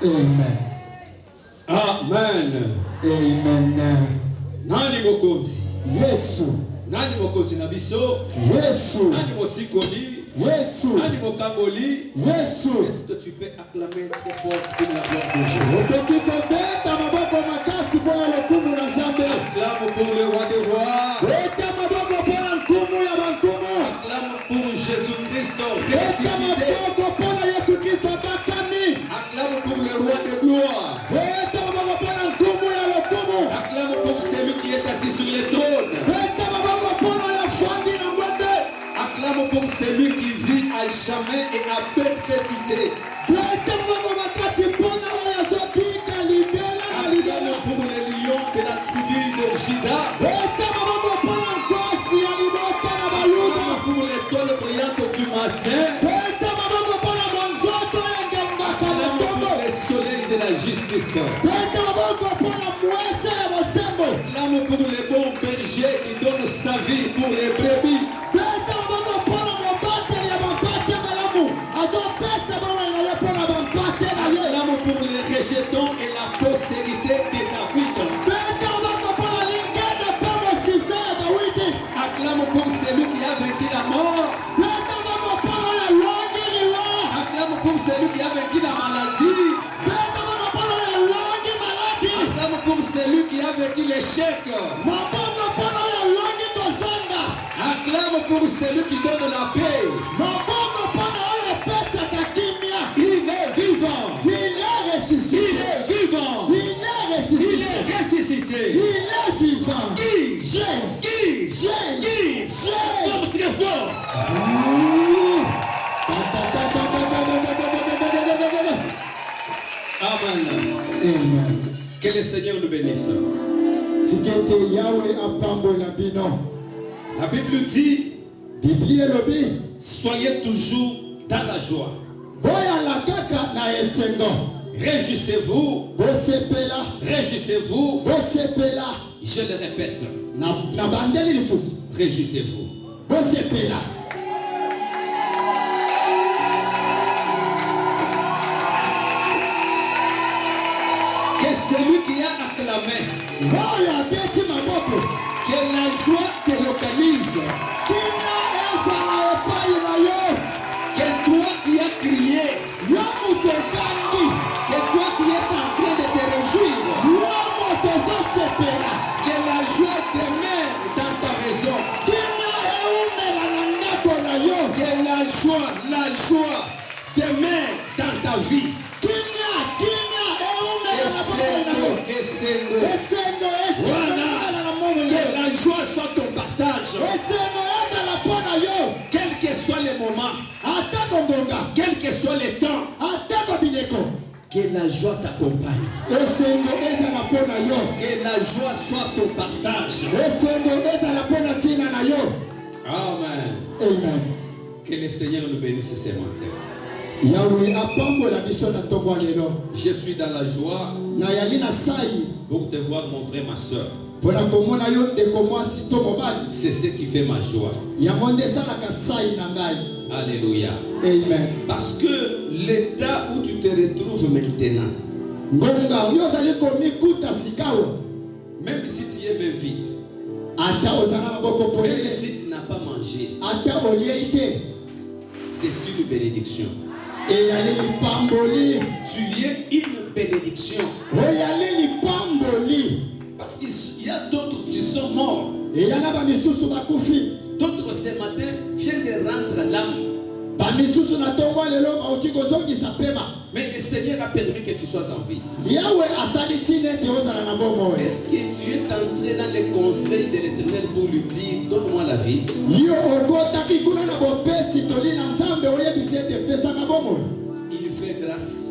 Amen. Amen. Amen. Nani mokonzi? Yesu. Nani mokonzi na biso? Yesu. Nani mosikoli? Yesu. Nani mokamboli? Yesu. Est-ce que tu peux acclamer très fort pour la gloire de Dieu? Ukikibeta maboko makasi pona lokumu na Nzambe. Acclame pour le roi des rois. Weta maboko pona nkumu ya bankumu. Acclame pour Jésus-Christ Weta ressuscité. maboko pona Yesu Kristo bakami. Acclame pour le roi de gloire. Weta maboko pona nkumu ya lokumu. Acclame pour celui qui est assis sur le trône. Weta maboko pona ya fandi na mwende. Acclame pour celui qui vit à jamais et à perpétuité. Weta maboko makasi pona ya zopika libela na libela. Acclame pour le lion de la tribu de Juda. Weta maboko pona nkosi ya libota na bayuda. Acclame pour l'étoile brillante du matin. Weta maboko pona monzoto ya ngengaka na Acclame tombo. pour le soleil de la justice. Weta maboko pona mwese ya bosembo. Acclame pour le bon berger qui donne sa vie pour les brebis. Weta maboko pona mobateli ya mabate malamu. Azopesa bana na ye pona mabate na ye. Acclame pour les rejetons et la postérité de David. Weta maboko pona lingene pa mosisa ya Dawidi. Acclame pour celui qui a vaincu la mort. Weta maboko pona ya longi liwa. Acclame pour celui qui a vaincu la maladie. Weta maboko pona ya longi maladi. Acclame pour celui qui a vaincu l'échec. Maboko pona ya longi kozanga. Acclame pour celui qui donne la paix. Maboko pona oyo pesaka kimia. Il est vivant. Il est ressuscité. Il est vivant. Il est ressuscité. Il est ressuscité. Il est vivant. Qui? Jésus. Qui? Jésus. Qui? Jésus. Comme très fort. Amen. Amen. Que le Seigneur nous bénisse. Sikete Yahweh apambola bino. La Bible dit, Biblia elobi, soyez toujours dans la joie. boya la kaka na esengo. Réjouissez-vous. Bosepela. Réjouissez-vous. Bosepela. Je le répète. Na bandeli lisusu. Réjouissez-vous. Bosepela. Que celui qui a acclamé, Boya beti maboko. que la joie te localise. Kina ezala epai na yo. Que toi qui as crié, Yo mutokangi. que toi qui es en train de te réjouir, Yo motozosepela. que la joie demeure dans ta maison. Kina eumela na ndako na yo. Que la joie demeure dans ta vie. Kina eumela na bomo na yo. Esengo. Esengo Voilà. ezala na momo Que yo. la joie soit ton partage. Esengo ezala pona yo. Quel que soit le moment, Atako ngonga. quel que soit le temps, Atako bileko. que la joie t'accompagne. Esengo ezala pona yo. Que la joie soit ton partage. Esengo ezala pona tina na yo. Amen. Amen. Que le Seigneur nous bénisse ce matin. Yahweh apambola biso na ntongo ya lelo. Je suis dans la joie Nayali na sai pour te voir, mon frère, ma soeur. mpona komona yo ndeko mwasi to mobali. C'est ce qui fait ma joie. Yango nde esalaka sai na ngai. Alléluia. Amen. Parce que l'état où tu te retrouves maintenant, Ngonga yo ozali komikuta sikawo. même si tu es même vide, Ata ozala na boko même polele. si tu n'as pas mangé, Ata oliei te. c'est une bénédiction. Eyali lipamboli. Tu es une bénédiction. Oyali lipamboli. Parce qu'il y a d'autres qui sont morts. Eyala bamisusu bakufi. D'autres ce matin viennent de rendre l'âme. Bamisusu na ntongo ya lelo bauti kozongisa pema. Mais le Seigneur a permis que tu sois en vie. Yahweh asali tina ete ozala na bomoi. Est-ce que tu es entré dans les conseils de l'Éternel pour lui dire, donne-moi la vie? Yo okotaki kuna na bopesi toli na Nzambe oyebisi ete pesa na bomoi. Il fait grâce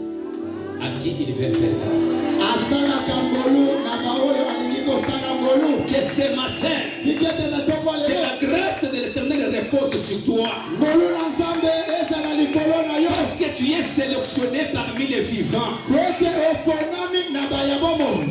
à qui il veut faire grâce. Asalaka ngolu na baoyo balingi kosala ngolu. Que ce matin, Tikete na ntongo ya que lelo. la grâce de l'Éternel repose sur toi. Ngolu na Nzambe ezala likolo na yo. Parce que tu es sélectionné parmi les vivants. Ete oponami na baya bomoi.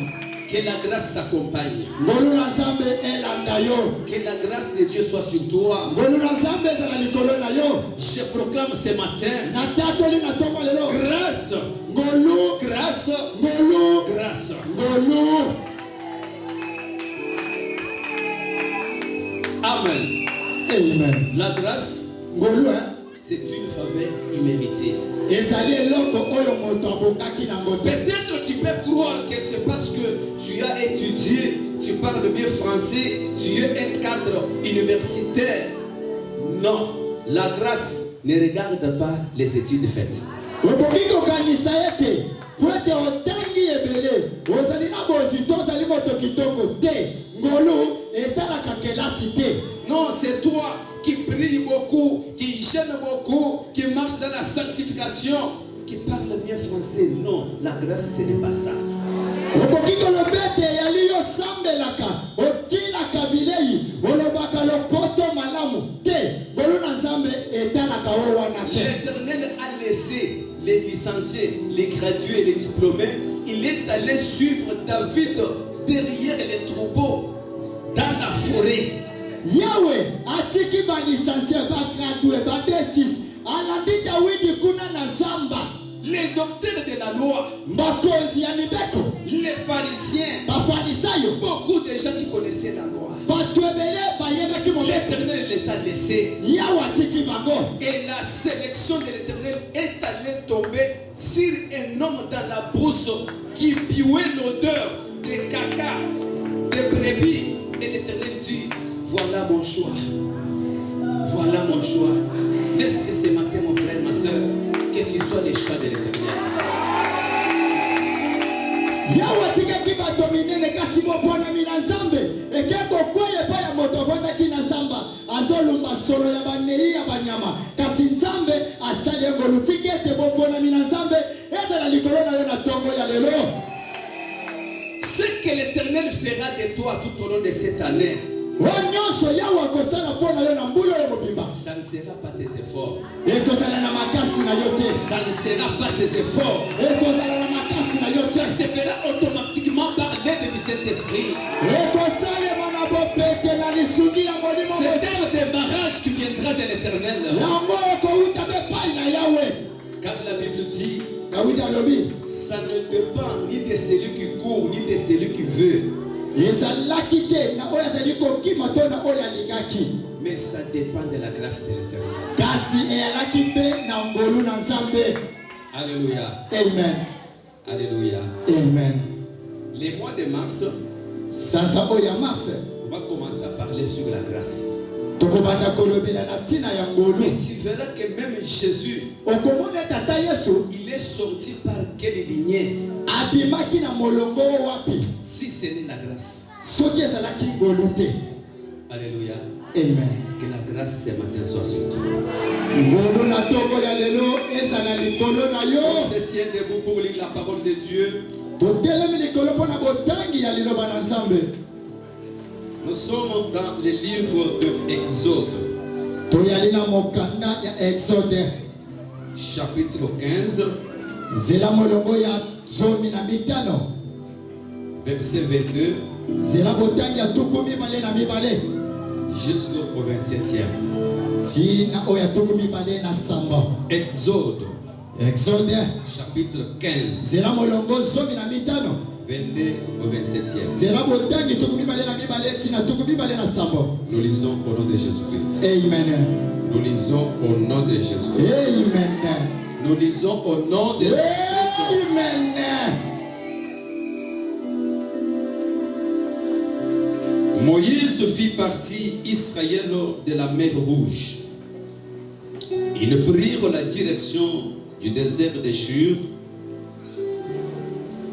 Que la grâce t'accompagne. Ngolu na Nzambe elanda yo. Que la grâce de Dieu soit sur toi. Ngolu na Nzambe ezala likolo na yo. Je proclame ce matin, Na tatoli na ntongo ya lelo. grâce, Ngolu grâce grâce, ngolu, grâce. ngolu. Amen. Amen. La grâce, Ngolu, hein? c'est une faveur imméritée. Ezali eloko oyo moto abongaki nango te. Peut-être tu peux croire que c'est parce que tu as étudié, tu parles bien français, tu es un cadre universitaire. Non, la grâce ne regarde pas les études faites. Okoki kokanisa ete po ete otangi ebele ozali na bozito ozali moto kitoko te. Ngolu etalaka kelasi te. Non, c'est toi qui prie beaucoup, qui gêne beaucoup, qui marche dans la sanctification, qui parle bien français. Non, la grâce, ce n'est pas ça. Okoki koloba ete yali yo sambelaka otilaka bilei olobaka lopoto malamu te. Ngolu na Nzambe etalaka o wana te. L'Éternel a laissé les licenciés, les gradués, les diplômés. Il est allé suivre David derrière les troupeaux dans la forêt. Yahweh atiki ba licencié ba gradué ba D6 alandi Dawidi kuna na zamba. Les docteurs de la loi, Makonzi ya mibeko, les pharisiens, bafarisayo, beaucoup de gens qui connaissaient la loi. batu ebele bayebaki mobeko. L'Éternel les a laissés. Yahweh atiki bango. Et la sélection de l'Éternel est allée tomber sur un homme dans la brousse qui puait l'odeur des caca, des brebis. Et l'Éternel dit, voilà mon choix. Voilà mon choix. Laisse que ce matin, mon frère, ma soeur, que tu sois le choix de l'Éternel. Yahweh atikaki bato minene kasi mopona mina Nzambe ekeko kweye pa ya moto avandaki na zamba azolumba solo ya banei ya banyama kasi Nzambe asali ngolu tiki ete mopona mina Nzambe ezala likolo na yo na tongo ya lelo. Ce que l'Éternel fera de toi tout au long de cette année, Onyonso Yahweh akosala pona yo na mbula yo mobimba. ça ne sera pas tes efforts. Ekozala na makasi na yo te. Ça ne sera pas tes efforts. Ekozala na makasi na yo Ça te. se fera automatiquement par l'aide du Saint-Esprit. Ekosalema na bopete na lisugi ya molimo C'est mosantu. un démarrage qui viendra de l'Éternel. Yango ekouta bepai na Yahweh. Car la Bible dit, Dawidi alobi ça ne dépend ni de celui qui court, ni de celui qui veut, ezalaki te na oyo azali kokima to na oyo alingaki, mais ça dépend de la grâce de l'Éternel. kasi eyalaki mpe na ngolu na Nzambe. Alléluia. Amen. Alléluia. Amen. Les mois de mars, Sasa oyo ya mars on va commencer à parler sur la grâce. tokobanda kolobela na ntina ya ngolu. Et tu verras que même Jésus, Okomona tata Yesu il est sorti par quelle lignée? abimaki na molongo wapi Si ce n'est la grâce. soki ezalaki ngolu te. Alléluia. Amen. Que la grâce ce matin soit sur toi. Ngolu na tongo ya lelo ezala likolo na yo. On se tient debout pour lire la parole de Dieu. Totelemi likolo mpona botangi ya liloba na Nzambe. Nous sommes dans le livre de Exode, Toyali na mokanda ya Exode chapitre 15, zela molongo ya 15 verset 22 zela botangi ya 22 jusqu'au 27e. tina oyo ya 27. Exode, Exode chapitre 15, zela molongo 15 22 au 27e. zela botangi 22 tina 27. Nous lisons au nom de Jésus-Christ. Amen. Nous lisons au nom de Jésus-Christ. Amen. Nous lisons au nom de Jésus-Christ. Amen. Moïse fit partie Israël de la mer Rouge. Ils prirent la direction du désert de Shur.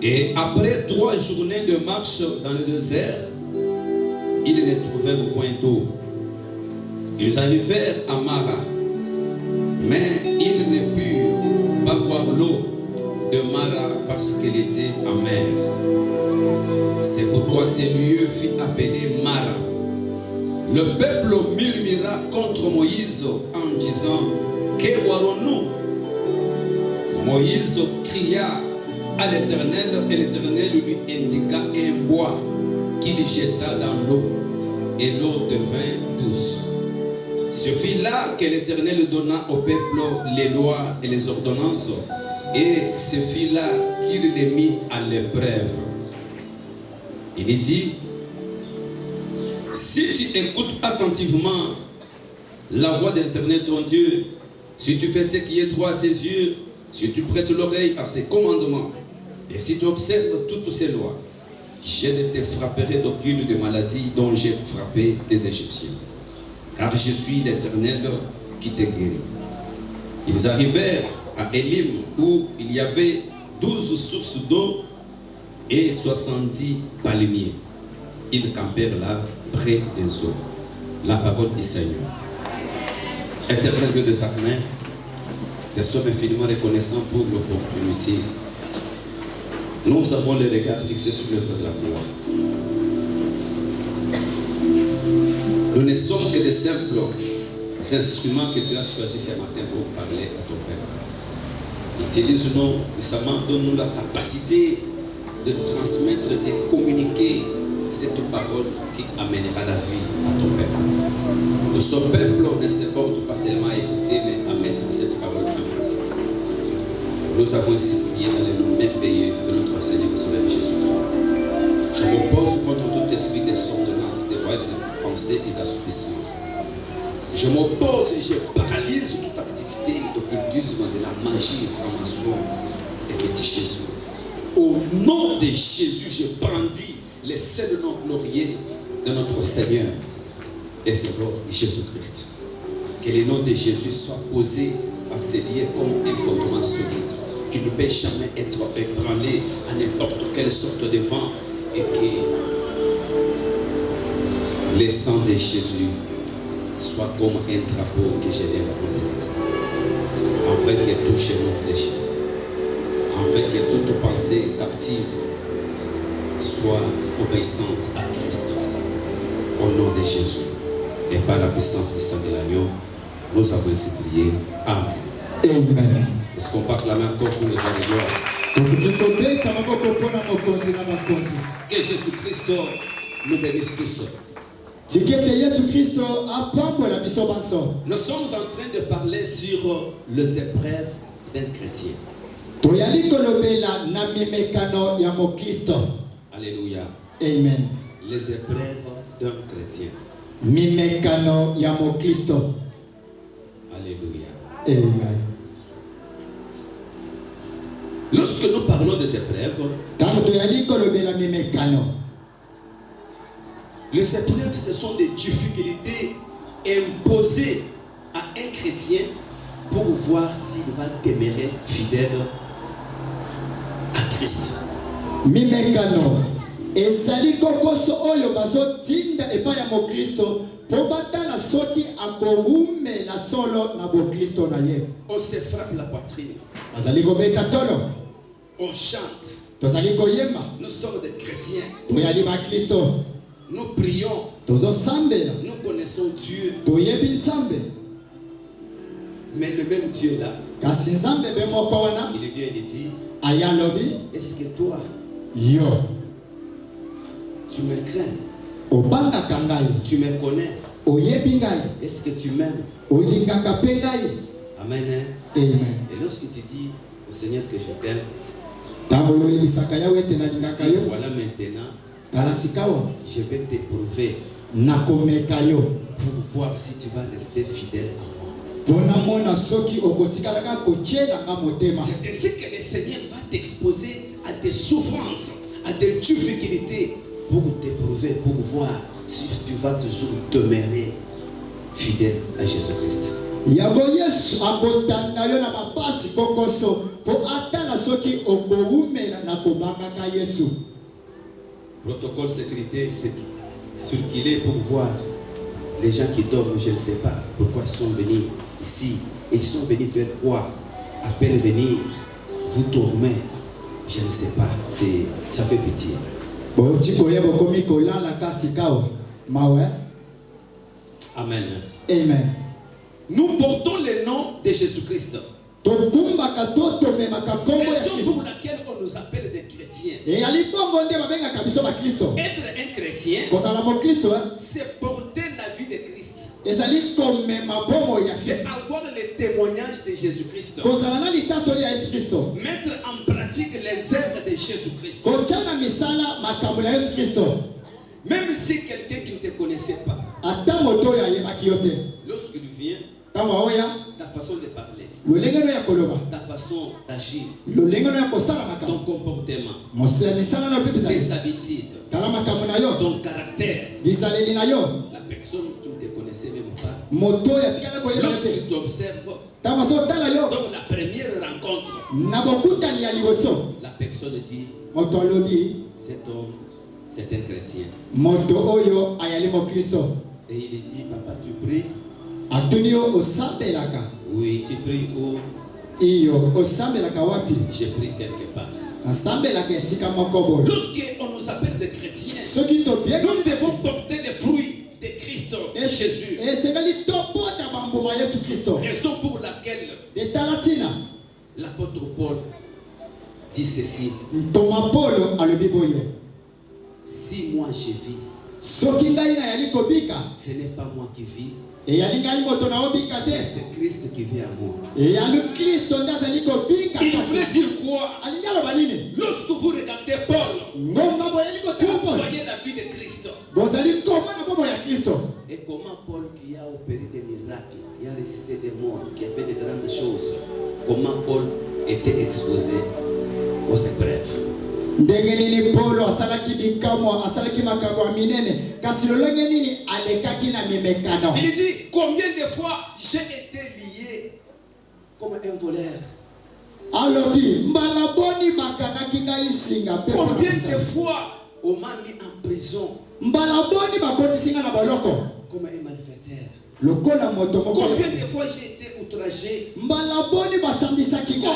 Et après 3 journées de marche dans le désert, ils ne trouvèrent point d'eau. Ils arrivèrent à Mara, mais ils ne purent pas boire l'eau de Mara parce qu'elle était amère. C'est pourquoi ce lieu fut appelé Mara. Le peuple murmura contre Moïse en disant, que boirons-nous? Moïse cria à l'Éternel et l'Éternel lui indiqua un bois qu'il jeta dans l'eau et l'eau devint douce. Ce fut là que l'Éternel donna au peuple les lois et les ordonnances Et ce fut-là qu'il les mit à l'épreuve. Il dit, si tu écoutes attentivement la voix de l'Éternel ton Dieu, si tu fais ce qui est droit à ses yeux, si tu prêtes l'oreille à ses commandements, et si tu observes toutes ses lois, je ne te frapperai d'aucune des maladies dont j'ai frappé les Égyptiens. Car je suis l'Éternel qui te guérit. Ils arrivèrent à Élim où il y avait 12 sources d'eau et 70 palmiers. Ils campèrent là près des eaux. La parole du Seigneur. Éternel Dieu de sa main, nous sommes infiniment reconnaissants pour l'opportunité. Nous avons les regards fixés sur l'œuvre de la gloire. Nous ne sommes que des simples instruments que tu as choisis ce matin pour parler à ton Père. Utilise-nous récemment, donne-nous la capacité de transmettre, de communiquer cette parole qui amènera la vie à ton Père. Que ce peuple ne se porte pas seulement à écouter, mais à mettre cette parole en pratique. Nous avons ainsi prié dans le nom merveilleux de notre Seigneur et Sauveur Jésus-Christ. Je m'oppose contre tout esprit de somnolence, de voyage, de pensée et d'assoupissement. Je m'oppose et je paralyse toute activité d'occultisme, de la magie, de franc-maçon et fétichisme. Au nom de Jésus, je brandis les seul nom glorieux de notre Seigneur et Sauveur Jésus-Christ. Que le nom de Jésus soit posé par ses liens comme un fondement solide, qu'il ne peut jamais être ébranlé à n'importe quelle sorte de vent et que le sang de Jésus soit comme un drapeau que j'élève en ces instants, afin que tout chez nous fléchisse, afin que toute pensée captive soit obéissante à Christ. Au nom de Jésus et par la puissance du sang de l'agneau, nous avons ainsi prié. Amen. Amen. Est-ce qu'on peut acclamer encore pour le roi de gloire? Que Jésus-Christ nous bénisse tous. Nous sommes en train de parler sur les épreuves d'un chrétien. Alléluia. Amen. Les épreuves d'un chrétien. Mimekano ya Mokristo. Alléluia. Amen. Lorsque nous parlons des épreuves, les épreuves, ce sont des difficultés imposées à un chrétien pour voir s'il va demeurer fidèle à Christ. Mimekano ezali kokoso oyo bazotinda epai ya Mokristo po batala soki akoumela solo na Bokristo na ye. On se frappe la poitrine. Bazali kobeta tolo. On chante. Tozali koyemba. Nous sommes des chrétiens. Toyali ba Kristo. Nous prions. Tozo sambela. Nous connaissons Dieu. Toyebi nzambe. Mais le même Dieu là, kasi nzambe be moko wana, il vient et dit, ayalobi, est-ce que toi, yo, tu me crains? obanga kangai, Tu me connais? oyebi ngai, Est-ce que tu m'aimes? olingaka pe ngai? Amen. Hein? Amen. Et lorsque tu dis au Seigneur que je t'aime, Tambo yoyebisaka yawe ete nalingaka yo, voilà maintenant, tala sikawa, je vais t'éprouver nakomeka yo, pour voir si tu vas rester fidèle à moi. pona mona soki okotikalaka kotielanga motema. C'est ainsi que le Seigneur va t'exposer à des souffrances, à des difficultés pour t'éprouver, pour voir si tu vas toujours demeurer fidèle à Jésus-Christ. Yabo Yesu akotanda yo na bapasi kokoso po atala soki okoumela na kobangaka Yesu. Protocole sécurité, c'est circuler pour voir les gens qui dorment, je ne sais pas pourquoi ils sont venus ici. Et ils sont venus faire quoi? À peine venir, vous dormez, je ne sais pas, ça fait pitié. Bo tikoye bokomi kolala kasi kao. Mawe. Amen. Amen. Nous portons le nom de Jésus-Christ. Raison pour laquelle on nous appelle des chrétiens. Être un chrétien, c'est porter la vie de Christ. ezali komema bomo ya C'est avoir le témoignage de Jésus-Christ. kozala na litatoli ya Yesu Kristo, Mettre en pratique les œuvres de Jésus-Christ. kotia na misala makambo na Yesu Kristo. Même si quelqu'un qui ne te connaissait pas, ata moto oyo ayebaki yo te, lorsqu'il vient, ntango aoya ta façon de parler, lolenge no ya koloba, ta façon d'agir, lolenge no ya kosala ton makambo, comportement, misala na yo mpe bizaleli, tes habitudes, tala makambo na yo, ton caractère, bizaleli na yo, la personne qui ne te connaissait même pas, moto oyo atikala koyeba yo te, lorsqu'il t'observe, ntango azotala yo donc la première rencontre, na bokutani ya liboso, la personne dit, moto alobi cet homme, c'est un chrétien. moto oyo ayali mokristo. Et il dit, papa, tu pries? Atuni yo osambelaka, Oui, tu pries où? iyo osambelaka wapi? J'ai pris quelque part. Asambelaka esika moko boye. Lorsqu'on nous appelle des chrétiens, Soki tobengi nous devons porter les fruits de Christ, Jésus. esengeli tobota bambuma Yesu Kristo. Raison pour laquelle Etala tina l'apôtre Paul dit ceci. ntoma Polo alobi boye, Si moi je vis, soki ngai nayali kobika, ce n'est pas moi qui vis, eyali ngai moto naobika te, c'est Christ qui vit à moi. eyali Kristo nde azali kobika Il kati. voulait dire quoi? Alingi aloba nini? Lorsque vous regardez Paul, Ngomba boyeli kotala vous Polo, voyez la vie de Christ. bozali komona bomo ya Kristo. Et comment Paul qui a opéré des miracles, qui a ressuscité des morts, qui a fait de grandes choses, comment Paul était exposé aux épreuves. Ndenge nini Polo asalaki bikamwa, asalaki makambo ya minene, kasi lolenge nini alekaki na mimekano. Il dit combien de fois j'ai été lié comme un voleur. Alobi mbala boni bakangaki ngai singa pe. Combien de fois on m'a mis en prison mbala boni bakotisi nga na boloko comme un malfaiteur. lokola moto moko. Combien de fois j'ai été outragé. Mbala boni basambisaki ngai.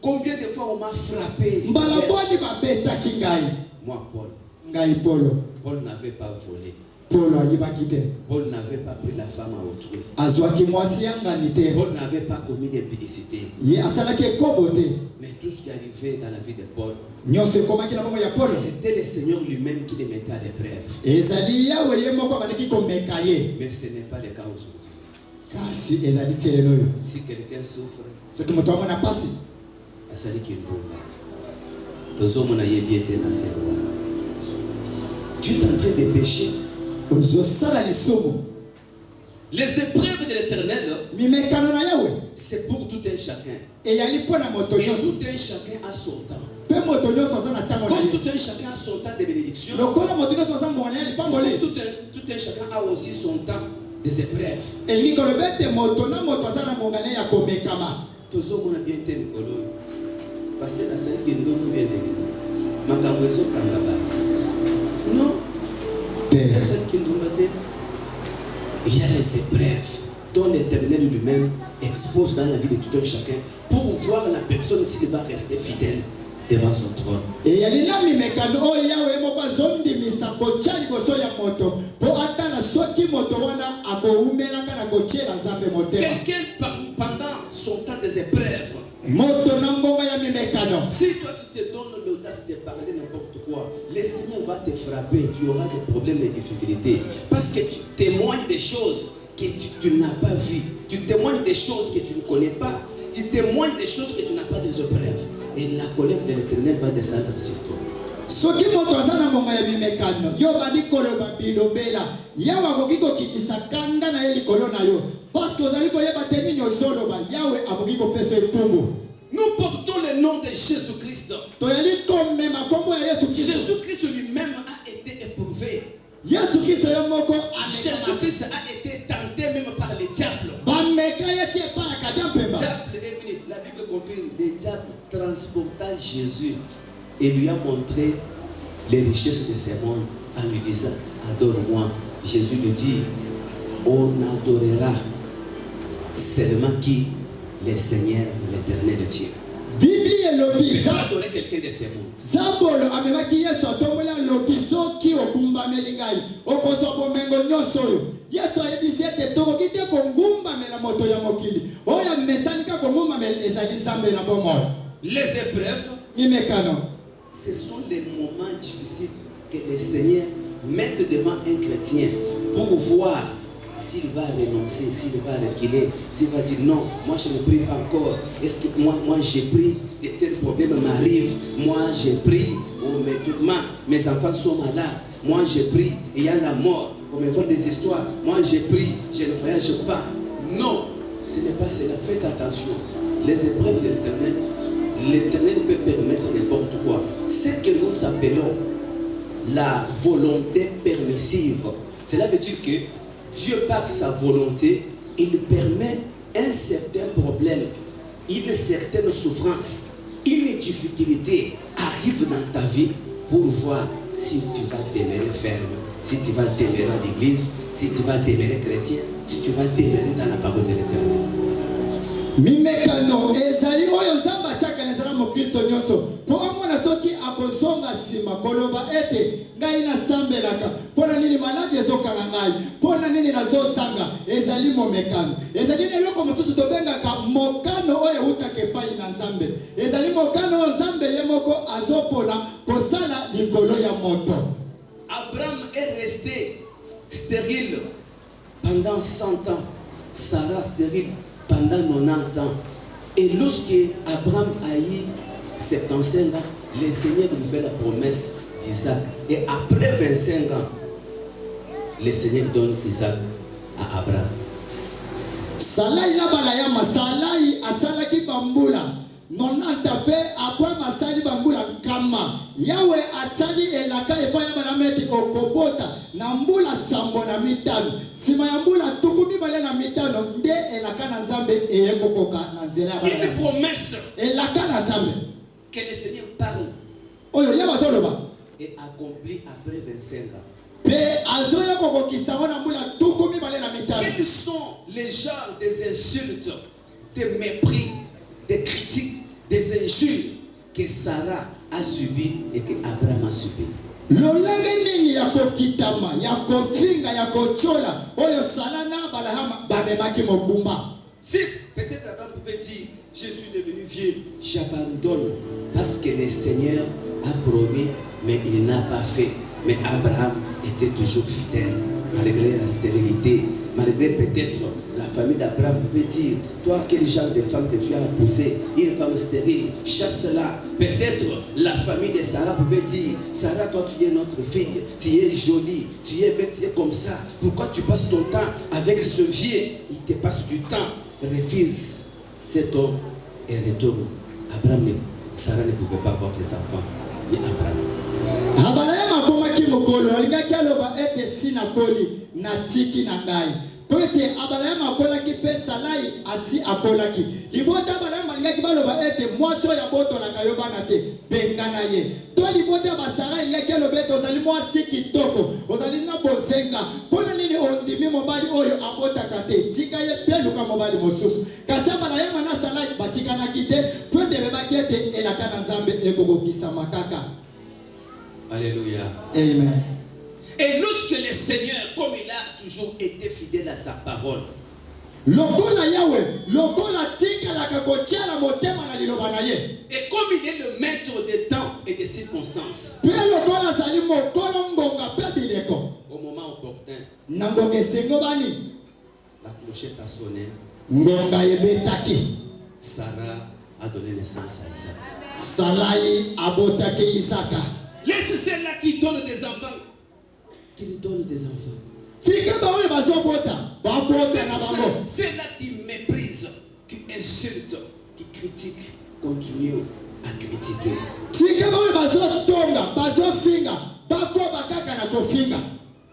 Combien de fois on m'a frappé. Mbala boni babetaki ngai. Moi Paul. Ngai Polo. Paul n'avait pas volé. Polo ayibaki te. Paul n'avait pas pris la femme à autrui. Azwaki mwasi yangani te. Paul n'avait pas commis d'impudicité. Ye asalaki ekobo te. Mais tout ce qui arrivait dans la vie de Paul, nyonso ekomaki na bongo ya Polo, c'était le Seigneur lui-même qui le mettait à l'épreuve. ezali yawe ye moko abandaki komeka ye. Mais ce n'est pas le cas aujourd'hui. Kasi ezali te lelo oyo. Si quelqu'un souffre, soki moto amona pasi asali kindumba. Tozomona yebi ete na serwa. Tu es en train de pécher. ozosala lisumu. Les épreuves de l'Éternel, mimekano na yawe c'est pour tout un chacun. eyali mpo na moto Et nyonso. tout un chacun a son temps. Mpe moto nyonso aza na ntango na Comme ye. tout un chacun a son temps de bénédiction, Lokola moto nyonso aza mbongo na ye lipamboli. tout un chacun a aussi son temps des épreuves. elingi koloba ete moto na moto aza na mbongo na ye ya komekama. Tozomona bien te likolo. Parce que asali kindungu bien ndenge. Makambo ezokanga bato. Non. C'est asali kindungu te. Il y a les épreuves dont l'Éternel lui-même expose dans la vie de tout un chacun pour voir la personne s'il va rester fidèle devant son trône. eyali na mimekano oyo yawe moko azondimisa kotia liboso ya moto mpo atala soki moto wana akoumelaka na kotiela nzambe motema. Quelqu'un pendant son temps des épreuves, moto na mbongo ya mimekano, si toi tu te donnes l'audace de parler n'importe quoi, le Seigneur va te frapper, tu auras des problèmes et des difficultés. Parce que tu témoignes des choses que tu n'as pas vues. Tu témoignes des choses que tu ne connais pas. Tu témoignes des choses que tu n'as pas des épreuves. Et la colère de l'Éternel va descendre sur toi. soki moto aza na mbongo ya mimekano yo bandi koloba bilobela yawe akoki kokitisa kanda na ye likolo na yo parce que ozali koyeba te nini ozoloba yawe akoki kopesa etumbu. Nous portons le nom de Jésus-Christ. toyali komema kombo ya Yesu Kristo. Jésus-Christ lui-même a été éprouvé. Yesu Kristo yo moko Jésus-Christ a été tenté même par les diables. bameka ye tie epai ya katia mpemba. Diable est venu. La Bible confirme. Le diable transporta Jésus et lui a montré les richesses de ce monde en lui disant adore-moi. Jésus lui dit on adorera seulement qui? Le Seigneur, l'Éternel Dieu. Bibli elobi Tu vas adorer quelqu'un de ce monde. zabolo amemaki Yesu atomboli alobi soki okumbameli ngai okozwa bomengo nyonso oyo. Yesu ayebisi ete tokoki te kogumbamela moto ya mokili oyo amesani kaka kogumbamela ezali nzambe na bomoi. Les épreuves, mimekano ce sont les moments difficiles que le Seigneur met devant un chrétien pour voir s'il va renoncer, s'il va reculer, s'il va dire non, moi je ne prie pas encore. Est-ce que moi j'ai pris, de tels problèmes m'arrivent. Moi j'ai pris, oh, mes enfants sont malades. Moi j'ai pris, il y a la mort. Comme ils font des histoires. Moi j'ai pris, je ne voyage pas. Non, ce n'est pas cela. Faites attention. Les épreuves de l'Éternel peut permettre n'importe quoi. Ce que nous appelons la volonté permissive, cela veut dire que Dieu, par sa volonté, il permet un certain problème, une certaine souffrance, une difficulté arrive dans ta vie pour voir si tu vas demeurer ferme, si tu vas demeurer à l'église, si tu vas demeurer chrétien, si tu vas demeurer dans la parole de l'Éternel. Mimekano ezali oyo zamba chaka nezala mo Kristo nyoso po amona soki akosonga sima koloba ete ngai na sambelaka pona nini maladi ezokanga ngai pona nini nazosanga ezali momekano ezali eloko mosusu tobengaka mokano oyo utake pai na Nzambe ezali mokano oyo Nzambe ye moko azopona kosala likolo ya moto. Abraham est resté stérile pendant 100 ans, Sarah stérile pendant 90 ans. Et lorsque Abraham a eu 75 ans, le Seigneur lui fait la promesse d'Isaac. Et après 25 ans, le Seigneur donne Isaac à Abraham. Salai la balayama, salai asalaki bambula. Nonanta pe après masali bambula kama. Yawe atali elaka epa ya banameti okobota. Nambula sambo na mitano. Sima yambula tukumi bale na mitano. Nde elaka na Nzambe eyekokoka na nzela ya Il une promesse elaka na Nzambe que le Seigneur parle oyo yawa soloba et accomplit après 25 ans. Pe azoya kokokisa wana mbula tukumi bale na mitano. Quels sont les genres des insultes, des mépris, des critiques, des injures que Sarah a subi et que Abraham a subi? Lolenge nini ya kokitama, ya kofinga, ya kochola, oyo salana balahama babemaki mokumba. Si peut-être Abraham pouvait dire, je suis devenu vieux, j'abandonne, parce que le Seigneur a promis, mais il n'a pas fait. Mais Abraham était toujours fidèle, malgré la stérilité, malgré peut-être la famille d'Abraham pouvait dire, toi quel genre de femme que tu as épousée, une femme stérile, chasse-la. Peut-être la famille de Sarah pouvait dire, Sarah, toi tu es notre fille, tu es jolie, tu es belle, tu es comme ça. Pourquoi tu passes ton temps avec ce vieux? Il te passe du temps. Refuse cet homme et retourne. Abraham, Sarah ne pouvait pas avoir des enfants, ni Abraham. Abraham akomaki mokolo alingaki aloba ete sina koli na tiki na ngai. Poete Abraham akolaki pe Salai asi akolaki. Libota Abraham alingaki baloba ete mwaso ya boto na kayobana te bengana ye. To libota ba Sarai alingaki aloba ete ozali mwasi kitoko, ozali na bozenga. Pona nini ondimi mobali oyo abotaka te? Tika ye peluka mobali mosusu. Kasi Abraham na Salai batikana kite, poete bebaki ete elaka na Nzambe ekokokisa makaka. Alléluia. Amen. Et lorsque le Seigneur, comme il a toujours été fidèle à sa parole, lokola Yahweh, lokola tika la kakochela motema na liloba na ye. Et comme il est le maître des temps et des circonstances, Pe lokola zali mokolo ngonga pe bileko. au moment opportun, Nangoke sengo bani. la clochette a sonné. Ngonga yebetaki. Sarah a donné naissance à Isaac. Salai abotaki Isaka. Laisse celle-là qui donne des enfants, qui lui donne des enfants. Tika ba oyo bazobota, babota na bango. Celle-là qui méprise, qui insulte, qui critique, continue à critiquer. Tika ba oyo bazotonga, bazofinga, bakoba kaka na kofinga.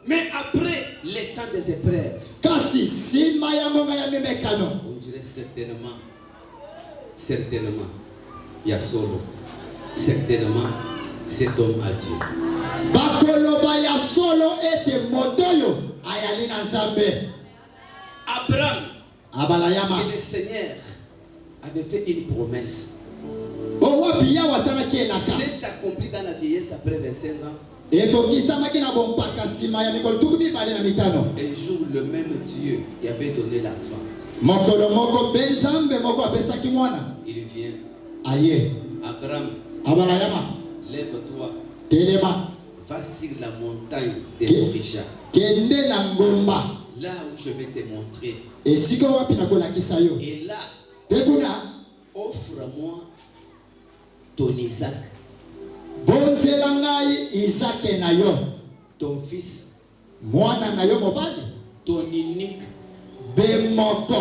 Mais après les temps des épreuves, Kasi sima ya ngonga ya memekano. on dirait certainement, il y a solo. Certainement, cet homme a Dieu. Bakoloba ya solo ete motoyo ayali na Nzambe. Abraham, Abalayama. et le Seigneur avait fait une promesse. Owapi ya wasana ki elaka. C'est accompli dans la vieillesse après 25 ans. Ekokisama na bompaka sima ya mikolo tukumi bale na mitano. Un jour, le même Dieu qui avait donné l'enfant, Mokolo moko Nzambe moko apesaki mwana. il vient. Aye. Abraham, Abalayama. lève-toi, Telema. va sur la montagne de Ke- Morisha. Kende na ngomba là où je vais te montrer. esika wapi nakolakisa yo. Et là, Mpe kuna offre-moi ton Isaac, bonzela ngai Isake na yo, ton fils, mwana na yo mobali, ton unique. be moko.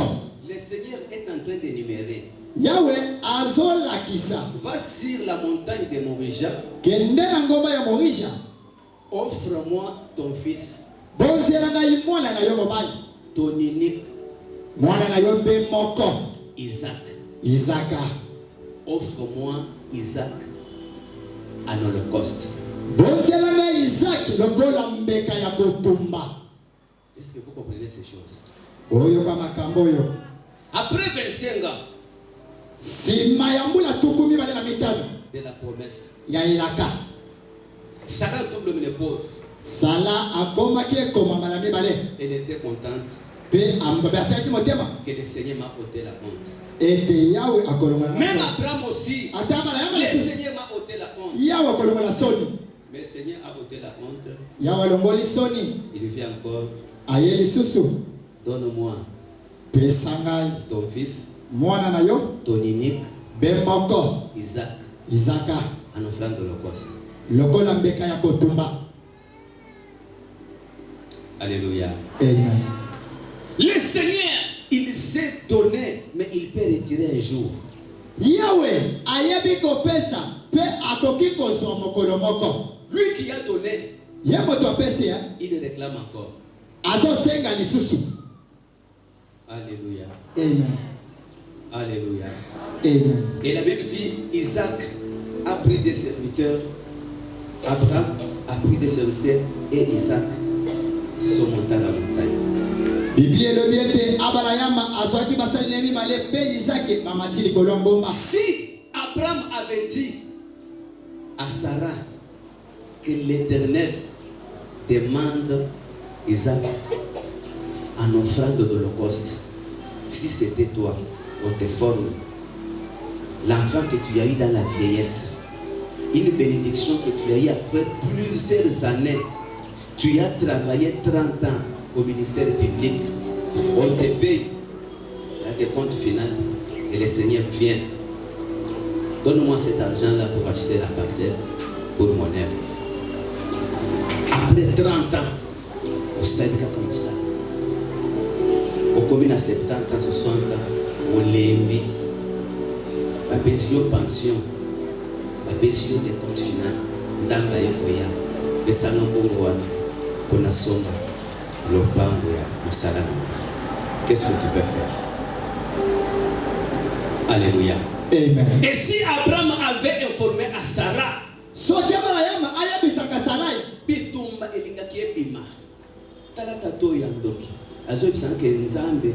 Le Seigneur est en train d'énumérer. Yahweh azolakisa. Va sur la montagne de Morija, Kende na ngoma ya Morisha, offre-moi ton fils, bonzela ngai mwana na yo mobali, ton unique, mwana na yo be moko, Isaac. Isaka. Offre-moi Isaac en holocauste. Bonzela ngai Isaac lokola mbeka ya kotumba. Est-ce que vous comprenez ces choses? Oyo kama kambo yo. Après 25 ans Sima ya mbula tukumi bale na mitano de la promesse, ya Ilaka. Sarah double ménopause. Sala akoma ki ekoma mbala mibale. Elle était contente Pe ambabe ataki motema. que le Seigneur m'a ôté la honte. Ete Yahweh akolongola. Même Abraham aussi, Ataba la le yama. Seigneur m'a ôté la honte. Yahweh akolongola soni. Mais le Seigneur a ôté la honte. Yahweh longoli soni. Il vient encore. Ayeli susu. Donne-moi Pesa ngai ton fils, mwana na yo ton unique, be moko Isaac, Isaka en offrande d'holocauste. lokola mbeka ya kotumba. Alléluia. Amen. Le Seigneur, il s'est donné, mais il peut retirer un jour. Yahweh ayebi kopesa pe akoki kozwa mokolo moko. Lui qui a donné, Ye moto apesi ya il réclame encore. azosenga lisusu. Alléluia. Amen. Alléluia. Amen. Et la Bible dit, Isaac a pris des serviteurs, Abraham a pris des serviteurs et Isaac sont montés à la montagne. Biblia elobi ete Abraham azwaki basali na mibale pe Isaac bamati likolo ya ngomba. Si Abraham avait dit à Sarah que l'Éternel demande Isaac en offrande de l'Holocauste, si c'était toi, on te forme, l'enfant que tu as eu dans la vieillesse, une bénédiction que tu as eu après plusieurs années, tu as travaillé 30 ans au ministère public, on te paye, il y a des comptes finaux, et le Seigneur vient. Donne-moi cet argent-là pour acheter la parcelle pour mon œuvre. Après 30 ans, on sait comme ça. On commune à 70 ans, 60 ans, on l'aimait. La pension, la pension des comptes finaux, Zamba Yokoya, les salons pour on a somme, le pangoya, le salaire. Qu'est-ce que tu peux faire? Alléluia. Amen. Et si Abraham avait informé à Sarah, Soki Abraham ayabisaka Sarai bitumba elingaki ebima, tala tato ya ndoki azoyebisaka ke Nzambe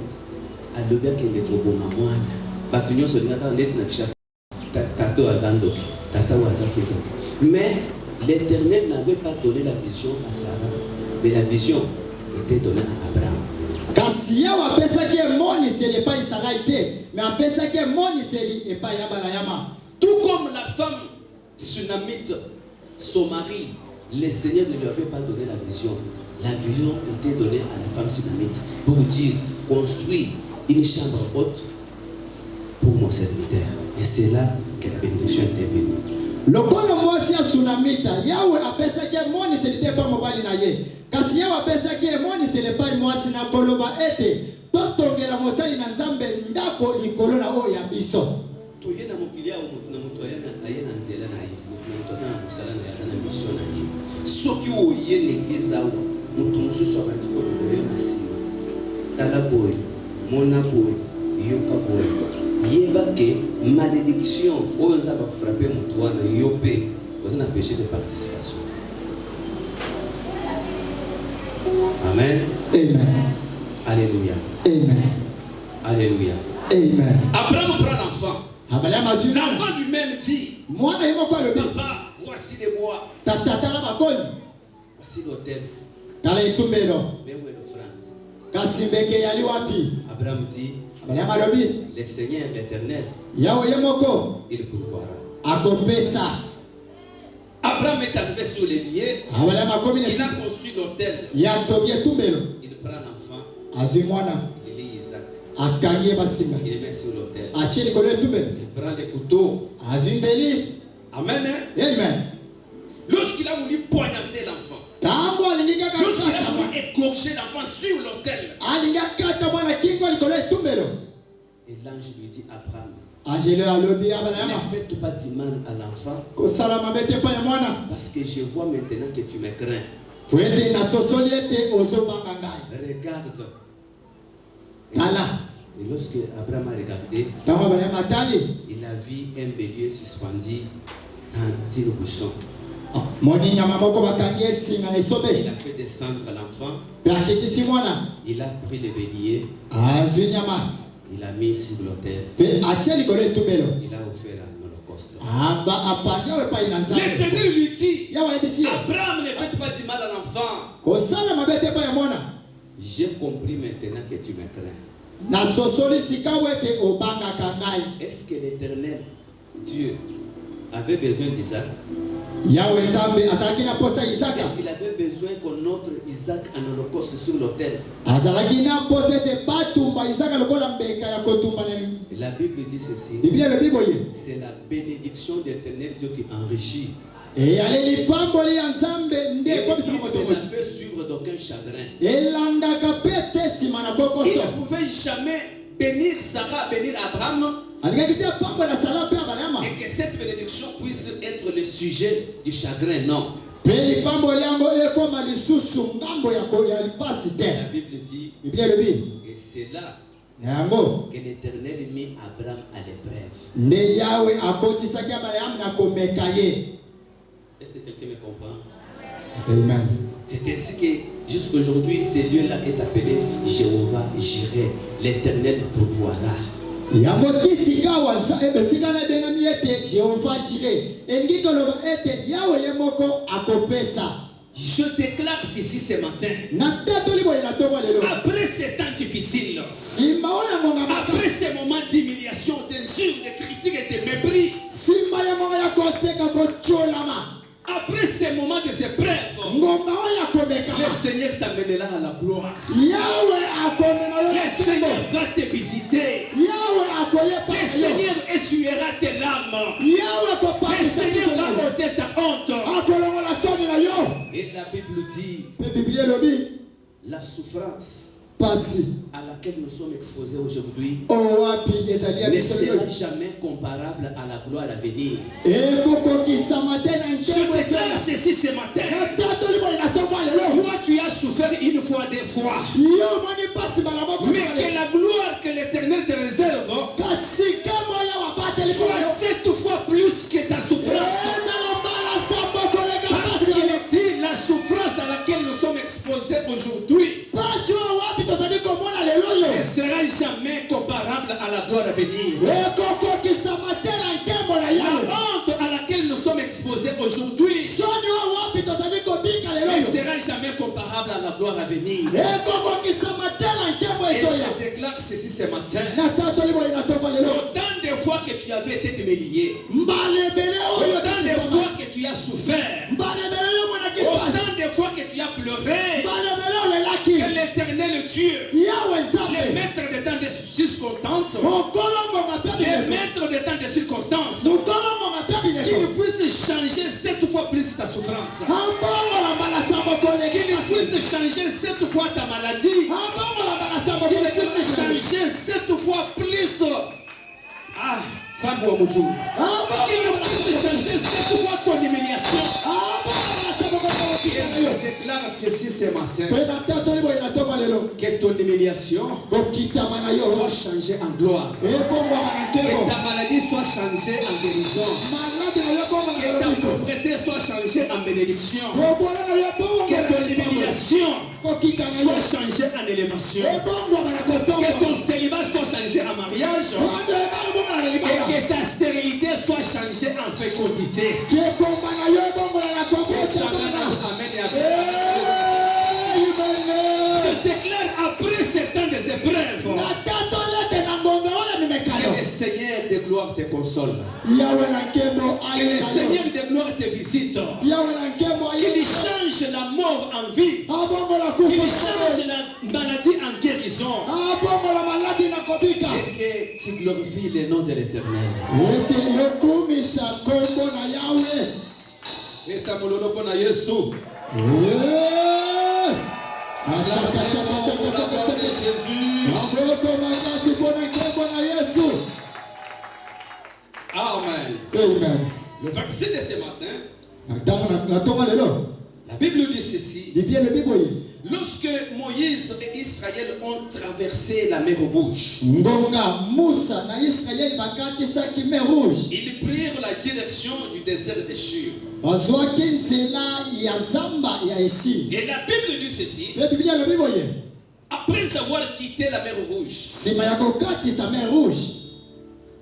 alobi akende koboma mwana. Bato nyonso olingaka neti na Kishasa tato aza ndoki, tata aza ndoki. Mais l'Éternel n'avait pas donné la vision à Sarah, mais la vision était donnée à Abraham. kasi Yahweh apesaki emoniseli epai Sarai te, mais apesaki emoniseli epai ya Abraham. Tout comme la femme sunamite, son mari, le Seigneur ne lui avait pas donné la vision. La vision était donnée à la femme sunamite pour dire, construis une chambre haute pour mon serviteur. Et c'est là que la bénédiction était venue. Lokola mwasi ya Sunamita, Yahweh apesaki emoniseli te epai mobali na ye. Kasi Yahweh apesaki emoniseli epai mwasi na koloba ete totongela mosali na Nzambe ndako likolo na oyo ya biso. Toye na mokili ya na moto aye na nzela na ye, moto aza na mosala na ye, aza na mission na ye. Soki oye na eglise awa, moto mosusu abandi kolonga yo na nsima. Tala boye, mona boye, yoka boye. Yeba ke malédiction oyo Nzambe akofrape moto wana yo mpe oza na péché de participation. Amen. Amen. Alléluia. Amen. Alléluia. Amen. Abraham prend l'enfant. Abraham azwi L'enfant lui-même dit, mwana ye moko alobi papa, voici les bois, tatala bakoni voici l'autel, tala etumbelo mais où est l'offrande? kasi mbeke yali wapi? Abraham dit, Abraham alobi le Seigneur, l'Éternel, Yahweh ye moko il pourvoira. akopesa. Abraham est arrivé sur les lieux, Abraham akomi na il a esika conçu l'autel, ya tobi etumbelo il prend l'enfant, azwi mwana il lit Isaac, akangi ye basinga il le met sur l'autel, atie likolo etumbelo il prend les couteaux. azwi mbeli. Amen. Hein? Amen. Lorsqu'il a voulu poignarder l'enfant, Tango alingi kaka lorsqu'il a kata voulu mwana égorger l'enfant sur l'autel, alingi akata mwana kingo likolo etumbelo. et l'ange lui dit, Abraham, Angelo alobi abana ne yama faites pas du mal à l'enfant, kosala mabe te pa ya mwana parce que je vois maintenant que tu me crains. po ete nasosoli ete ozobanga ngai. Regarde. Tala Et lorsque Abraham a regardé, ntango abana yama atali il a vu un bélier suspendu dans une buisson. moni nyama moko bakangi esinga na Il esobe a fait descendre l'enfant, mpe akitisi mwana il a pris le bélier, azwi nyama il a mis sur l'autel, mpe atie likolo etumbelo il a offert un holocauste. apanzi awo epai na nzambe. L'Éternel lui dit, Yawe ayebisi ye Abraham, ne faites pas du mal à l'enfant. kosala mabe te pa ya mwana J'ai compris maintenant que tu me crains. nasosoli sika wo ete obangaka ngai. Est-ce que l'Éternel, Dieu, avait besoin d'Isaac? Yawe nzambe azalaki na posa ya isaka Est-ce qu'il avait besoin qu'on offre Isaac en holocauste sur l'autel? azalaki na posa ete batumba isaka lokola mbeka ya kotumba na La Bible dit ceci, biblia elobi boye c'est la bénédiction d'Éternel Dieu qui enrichit. eyali lipamboli ya nzambe nde Et ekobisaka il moto ne la mosi fait suivre d'aucun chagrin. elandaka mpe te nsima na Il kokoso ne pouvait jamais bénir Sarah, bénir Abraham, alingaki te pambola sala mpe abalama et que cette bénédiction puisse être le sujet du chagrin. Non. mpe lipamboli yango ekoma lisusu ngambo ya lipasi te. La Bible dit, biblia elobi et c'est là na yango que l'Éternel mit Abraham à l'épreuve. nde yawe akotisaki abalama na komeka ye. Est-ce que quelqu'un me comprend? Amen. C'est ainsi que jusqu'aujourd'hui, ce lieu-là est appelé Jéhovah Jireh. L'Éternel pourvoira. yango ti sika wanza esika na ebengami ete jehova jire elingi koloba ete yawe ye moko akopesa. Je déclare ceci ce matin. na tatoli boye na ntongo lelo Après ces temps difficiles, nsima oyo ngonga après makasi ces moments d'humiliation, d'injures, de critiques et de mépris, nsima ya ngonga ya koseka kotiolama après ces moments de épreuves, ngonga oyo ya le komekama Seigneur t'amènera à la gloire. yawe akomema yo Le na Seigneur ntongo va te visiter. yawe akoyepa Le yo Seigneur essuiera tes larmes. yawe Le akopakisa Seigneur va kitolo ôter ta honte. akolongola soni na yo. Et la Bible dit, mpe biblia elobi la souffrance pasi à laquelle nous sommes exposés aujourd'hui owapi ezali ya ne biso sera lelo jamais comparable à la gloire à venir. ekokokisama te na Je nkembo déclare ceci ce matin. na tatoli boye na ntongo lelo Toi, tu as souffert une fois, deux fois. yo omoni pasi mbala moko Mais que la gloire que l'Éternel te réserve kasi nkembo oyo wabateli soit 7 fois plus que ta souffrance. ezala mbala sambo koleka Parce pasi qu'il est dit, la souffrance dans laquelle nous sommes exposés aujourd'hui pasi oyo wapi tozali komona lelo yo ne sera jamais comparable à la gloire à venir. ekokokisama te na nkembo na La yawe honte à laquelle nous sommes exposés aujourd'hui soni oyo wapi tozali kobika lelo ne yo sera jamais comparable à la gloire à venir. ekokokisama te na nkembo Et ezoya je déclare ceci ce matin. na tatoli boye na ntongo lelo Autant de fois que tu avais été humilié, mbala ebele oyo autant de ekokisama fois que tu as souffert, mbala ebele oyo omonaki pasi autant de fois que tu as pleuré, mbala ebele olelaki que l'Éternel Dieu, yawe le nzambe maître de temps de circonstances, mokolongonga mpe le bineko maître de temps de circonstances, mokolongonga mpe qu'il bineko puisse changer 7 fois plus ta souffrance, ambongola mbala sambo koleki qu'il puisse changer 7 fois ta maladie, ambongola mbala sambo qu'il koleki puisse changer 7 fois plus. Ah, ça me voit mon Dieu. Qu'il puisse changer 7 fois ton humiliation. Et je déclare ceci ce matin. mpe na tatoli boye na ntongo lelo Que ton humiliation kokitama na yo soit changée en gloire. ebongwama na Que nkengo ta maladie soit changée en guérison. maladi na yo ebongwama Que na ta lobiko pauvreté soit changée en bénédiction. bobola na yo Que ton ebongwama humiliation kokita na yo soit changée en élévation. ebongwama na Que kotongo ton célibat soit changé en mariage. wana ebongwama na Et libala que ta stérilité soit changée en fécondité. kekomba na yo ebongola na Que ça kokosamana amen et amen. Je déclare après ces temps des épreuves na tatolete na ngonga oyo ememeka que yo le Seigneur de gloire te console. yawe na nkembo Que le ayena yo Seigneur de gloire te visite. yawe na nkembo Qu'il ayena change la mort en vie. abongola Qu'il kufa change la maladie en guérison. guérissement. abongola maladi na kobika Et que tu glorifies le nom de l'Éternel. ete yokumisa kombo na yawe Eta mololo pona Yesu. Achaka, Jésus. maboko makasi mpona kombo na yesu Amen. amen Le verset de ce matin, ntango na ntongo lelo la Bible dit ceci. biblia elobi boye Lorsque Moïse et Israël ont traversé la mer Rouge, ngonga musa na israeli bakatisaki mer rouge ils prirent la direction du désert de Shur. bazwaki nzela ya zamba ya esi Et la Bible dit ceci. mpe biblia elobi boye Après avoir quitté la mer Rouge, nsima ya kokatisa mer rouge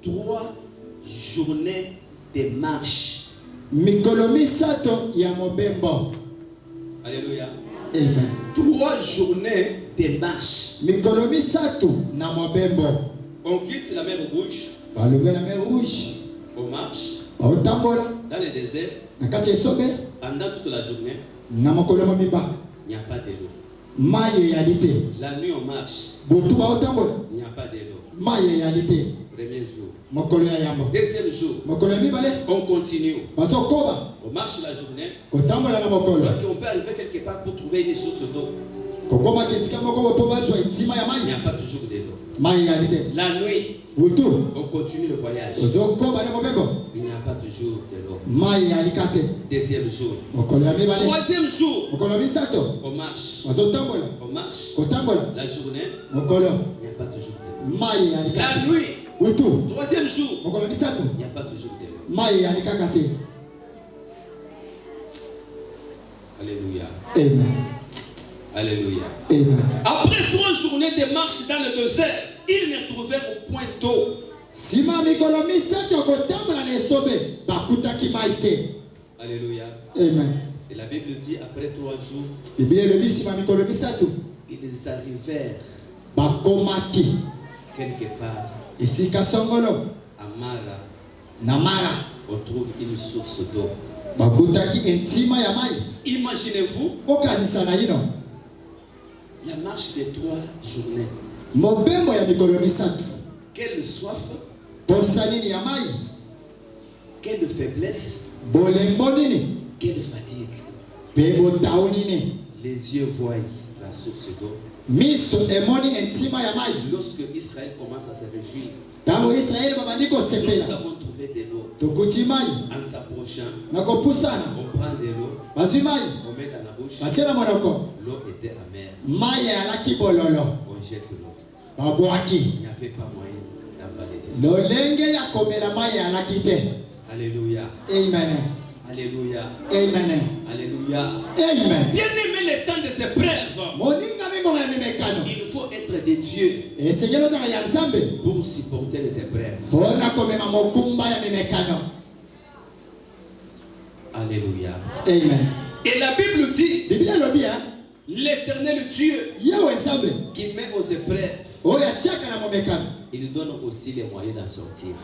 3 journées de marche. mikolo misato ya mobembo Alléluia. amen 3 journées de marche. mikolo misato na mobembo On quitte la mer Rouge, balonge na mer rouge on marche baotambola dans le désert. na kati ya esobe Pendant toute la journée, na mokolo mobimba il n'y a pas d'eau. mai eyali te La nuit, on marche, butu baotambola il n'y a pas d'eau. mai eyali te Premier jour. mokolo ya yambo Deuxième jour, mokolo ya mibale on continue. bazokoba On marche la journée. kotambola na mokolo Donc on peut arriver quelque part pour trouver une source d'eau. kokobaka esika moko mpo bazwa etima ya Il n'y a mai pas toujours d'eau. mai eyali te La nuit, butu on continue le voyage. ozokoba na mobembo Il n'y a pas toujours de l'eau. mai eyali ka te Deuxième jour. mokolo ya mibale Troisième jour, mokolo ya misato on marche. bazotambola On marche. kotambola La journée, mokolo il n'y a pas toujours d'eau. mai eyali ka La te nuit, butu troisième jour, mokolo ya misato il n'y a pas toujours d'eau. mai eyali kaka te Alléluia. amen Alléluia. amen Après 3 journées de marche dans le désert, ils ne trouvèrent au point d'eau. nsima mikolo misato ya kotambola na esobe bakutaki mai te Alléluia. amen Et la Bible dit, après 3 jours, biblia elobi nsima ya mikolo misato Ils arrivèrent bakomaki quelque part esika songolo à Mara. na mara On trouve une source d'eau. bakutaki entima ya mai imaginez-vous, okanisa na yino La marche de 3 journées. mobembo ya mikolo misato Quelle soif, posa nini ya mai quelle faiblesse, bolembo nini quelle fatigue. mpe botau nini Les yeux voient la source d'eau. miso emoni entima ya mai Lorsque Israël commence à se réjouir, ntango israeli babandi nous kosepela avons trouvé de l'eau. tokuti mai En s'approchant, na kopusana on prend de l'eau, bazwi mai on met dans la bouche. batie na monoko L'eau était amère. mai eyalaki bololo On jette l'eau. babwaki Il n'y avait pas moyen d'avaler de l'eau. lolenge ya komela mai eyalaki te Alléluia. amen Alléluia. amen Alléluia. amen bien aimé le temps de ces preuves, moninga mingongo ya mimekano Il faut être de Dieu esengeli ozala ya nzambe pour supporter les épreuves. mpona komema mokumba ya mimekano Alléluia. amen et la Bible dit, biblia elobi l'Éternel Dieu yawe nzambe Qui met aux épreuves, oyo atiaka na momekano il donne aussi les moyens d'en sortir.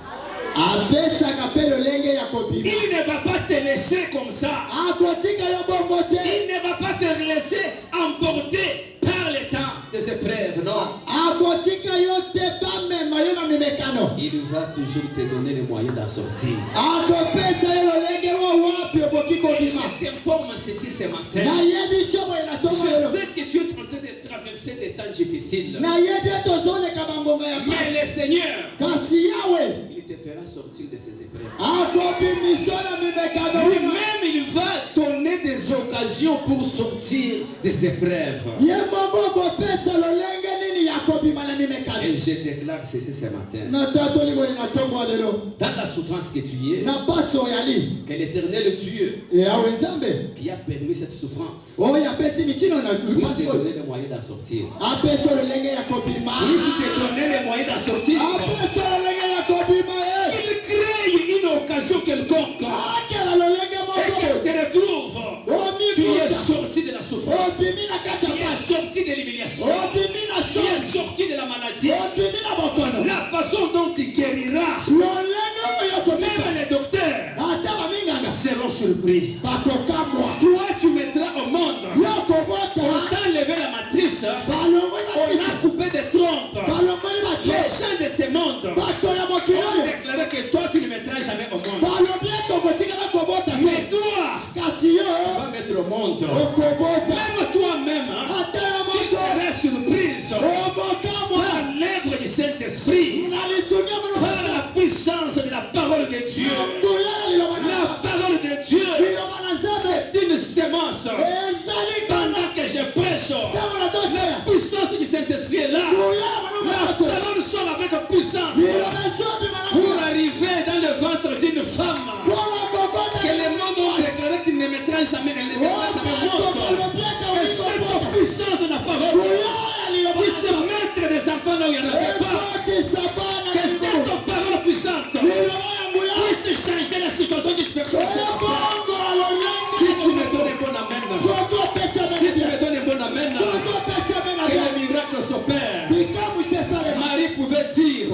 apesaka mpe lolenge ya kobima il ne va pas te laisser comme ça. akotika yo bongo te Il ne va pas te laisser emporter par le temps. Des épreuves, non. akotika yo te bamema yo na mimekano Il va toujours te donner les moyens d'en sortir. akopesa yo lolenge wo wapi okoki kobima Je t'informe ceci ce matin. nayebi somo na Je ntongo lelo sais que tu es en train de traverser des temps difficiles. nayebi ete ozoleka bangonga ya Mais pasi le Seigneur, kasi yawe Il te fera sortir de ces épreuves. akobimiso na mimekano wana Lui-même, il va donner des occasions pour sortir des épreuves. ye moko okopesa lolenge nini ya kobima na mimekano Et je déclare ceci ce matin. natatoli boye na ntongo ya lelo Dans la souffrance que tu es, na pasi oyali que l'Éternel Dieu yawe nzambe qui a permis cette souffrance oyo apesi mikino na puisse te pasi oyo donner les moyens d'en sortir. apesi lolenge ya kobima Puisse te donner les moyens d'en sortir. apesi lolenge ya kobima qu'il crée une occasion quelconque akela lolenge et moko que te retrouve. Tu es omifuta sorti de la souffrance. obimi na kati Tu ya es pasi sorti de l'humiliation. obimi na Tu es sosi sorti de la maladie. obimi na bokono La façon dont tu guériras, lolenge oyo kobima même les docteurs ata baminganga seront surpris. bakokamwa Toi, tu mettras au monde. yo kobota On t'a enlevé la matrice. balongwe On na a coupé des troncs. honte. okobota Même toi-même, hein, ata ya tu moto serais surprise okokamwa par l'œuvre du Saint-Esprit, na lisunya par la puissance de la parole de Dieu. mbuya liloba na La parole de Dieu, liloba na nzambe c'est une sémence. ezali Pendant que je prêche, ntango nazoteya la puissance du Saint-Esprit est là. mbuya La manomoto parole sort avec puissance liloba zote pour manamo arriver dans le ventre d'une femme mpona kokota que les mondes ont déclaré qu'il ne mettra jamais, elle ne mettra jamais monte. Que cette puissance de la parole puisse mettre des enfants là où il n'y en avait pas. Que cette parole puissante puisse changer la situation d'une personne. Si tu me donnes un bon amen, si tu me donnes un bon amen, que le miracle s'opère. Marie pouvait dire,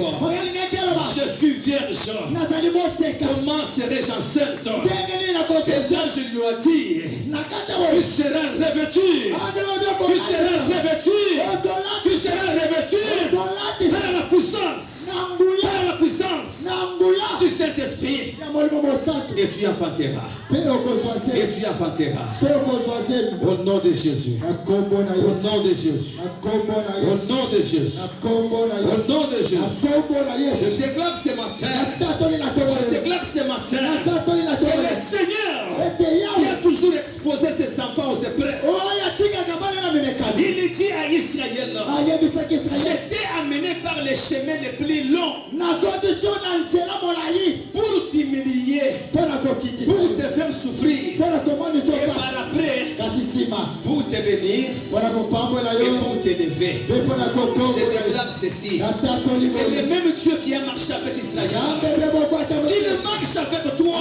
je suis vierge, comment serais-je enceinte? Les anges lui ont dit, tu seras revêtu, tu seras revêtu, tu seras revêtu par la puissance, par la puissance du Saint-Esprit, et tu enfanteras, et tu enfanteras. Au nom de Jésus, au nom de Jésus, au nom de Jésus, au nom de Jésus. Je déclare ce matin, je déclare ce matin que le Seigneur qui a toujours exposé ses enfants aux épreuves, il dit à Israël, j'étais amené par les chemins les plus longs pour t'humilier, pour te faire souffrir, et par après pour te bénir et pour t'élever. Je déclare ceci, que le même Dieu qui a marché avec Israël, il marche avec toi.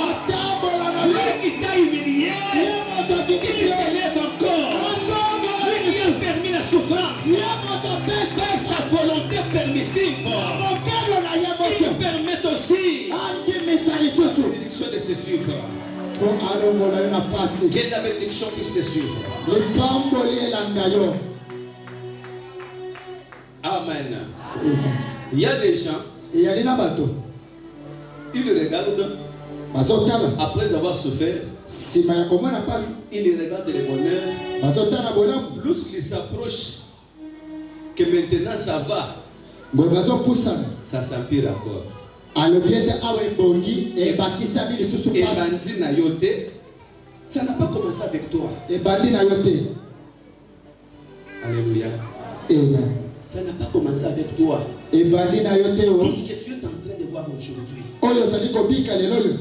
Lui qui t'a humilié, il t'élève encore. Lui qui a permis la souffrance, faire sa volonté permissive, il permet aussi la bénédiction de te suivre. Que la bénédiction puisse te suivre. Amen. Il y a des gens, ils regardent, après avoir souffert, ils regardent le bonheur. Lorsqu'ils s'approchent, que maintenant ça va, ça s'empire encore. Et bandit na yote, ça n'a pas commencé avec toi. Alléluia. Amen. Ça n'a pas commencé avec toi. Tout ce que tu es en train de voir aujourd'hui,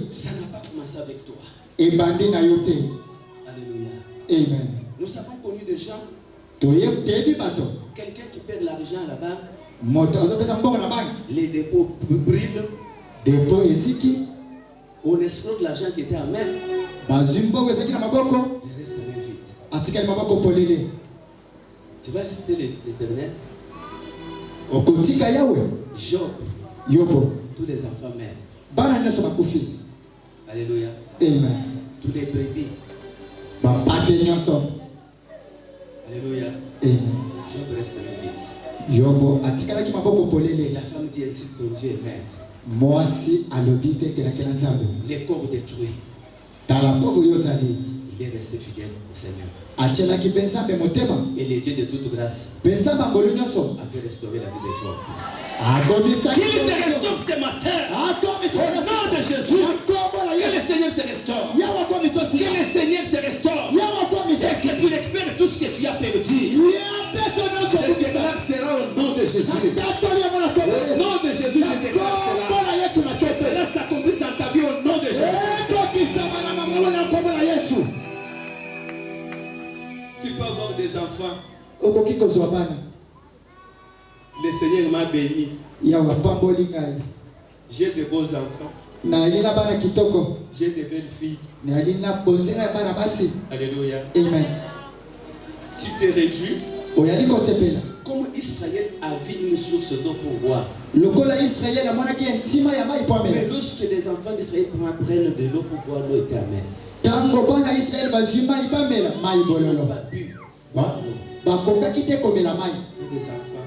ça n'a pas commencé avec toi. Alléluia. Amen. Nous avons connu des gens, quelqu'un qui perd l'argent à la banque, les dépôts brillent, on escroque l'argent qui était à main, il reste même vide. Tu vas citer l'Éternel. Job, tous les enfants meurent. Alléluia. Amen. Tous les brebis. Alléluia. Amen. Job reste même vide. Et la femme dit ainsi, ton Dieu est mère. Les corps détruits. Il est resté fidèle au Seigneur. Et les dieux de toute grâce avaient restauré la vie de Job. Qu'il te restaure ce matin. Au nom de Jésus. Que le Seigneur te restaure. Que le Seigneur te restaure. Et que tu récupères tout ce que tu as perdu. Je déclare cela au nom de Jésus. Au nom de Jésus, je déclare cela. Que cela s'accomplisse dans ta vie au nom de Jésus. Tu peux avoir des enfants. Le Seigneur m'a béni. J'ai de beaux enfants. J'ai de belles filles. Alléluia. Amen. Tu te réjouis. Comme Israël a vu une source d'eau pour boire. Mais lorsque les enfants d'Israël prennent de l'eau pour boire, l'eau était amère. Ils n'ont pas pu boire l'eau. Et des enfants.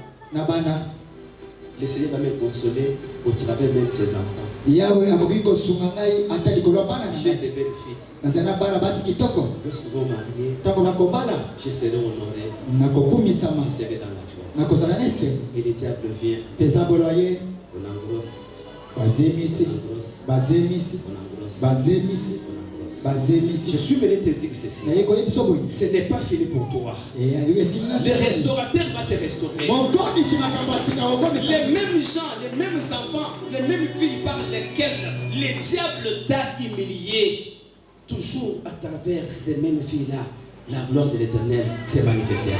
Le Seigneur va me consoler au travers même de ses enfants. Yawe akobiko sunga ngai ata likolo bana na J'ai ngai. des belles filles. Nazana bana basi kitoko. Lorsque vous mariez, Tango nakobala je serai honoré. nakokumisama Je serai dans la joie. nakozala nese. Et le diable vient. Peza boloye On engrosse. bazemisi On engrosse. bazemisi On engrosse. bazemisi On engrosse. bazemisi. Je suis venu te dire ceci. Naye koyebisa boye. Ce n'est pas fini pour toi. Aliwe simina. Le restaurateur va te restaurer. Mokomisi makambo atika okomisa. Les mêmes gens, les mêmes enfants, les mêmes filles par lesquelles le diable t'a humilié, toujours à travers ces mêmes filles-là, la gloire de l'Éternel se manifestera.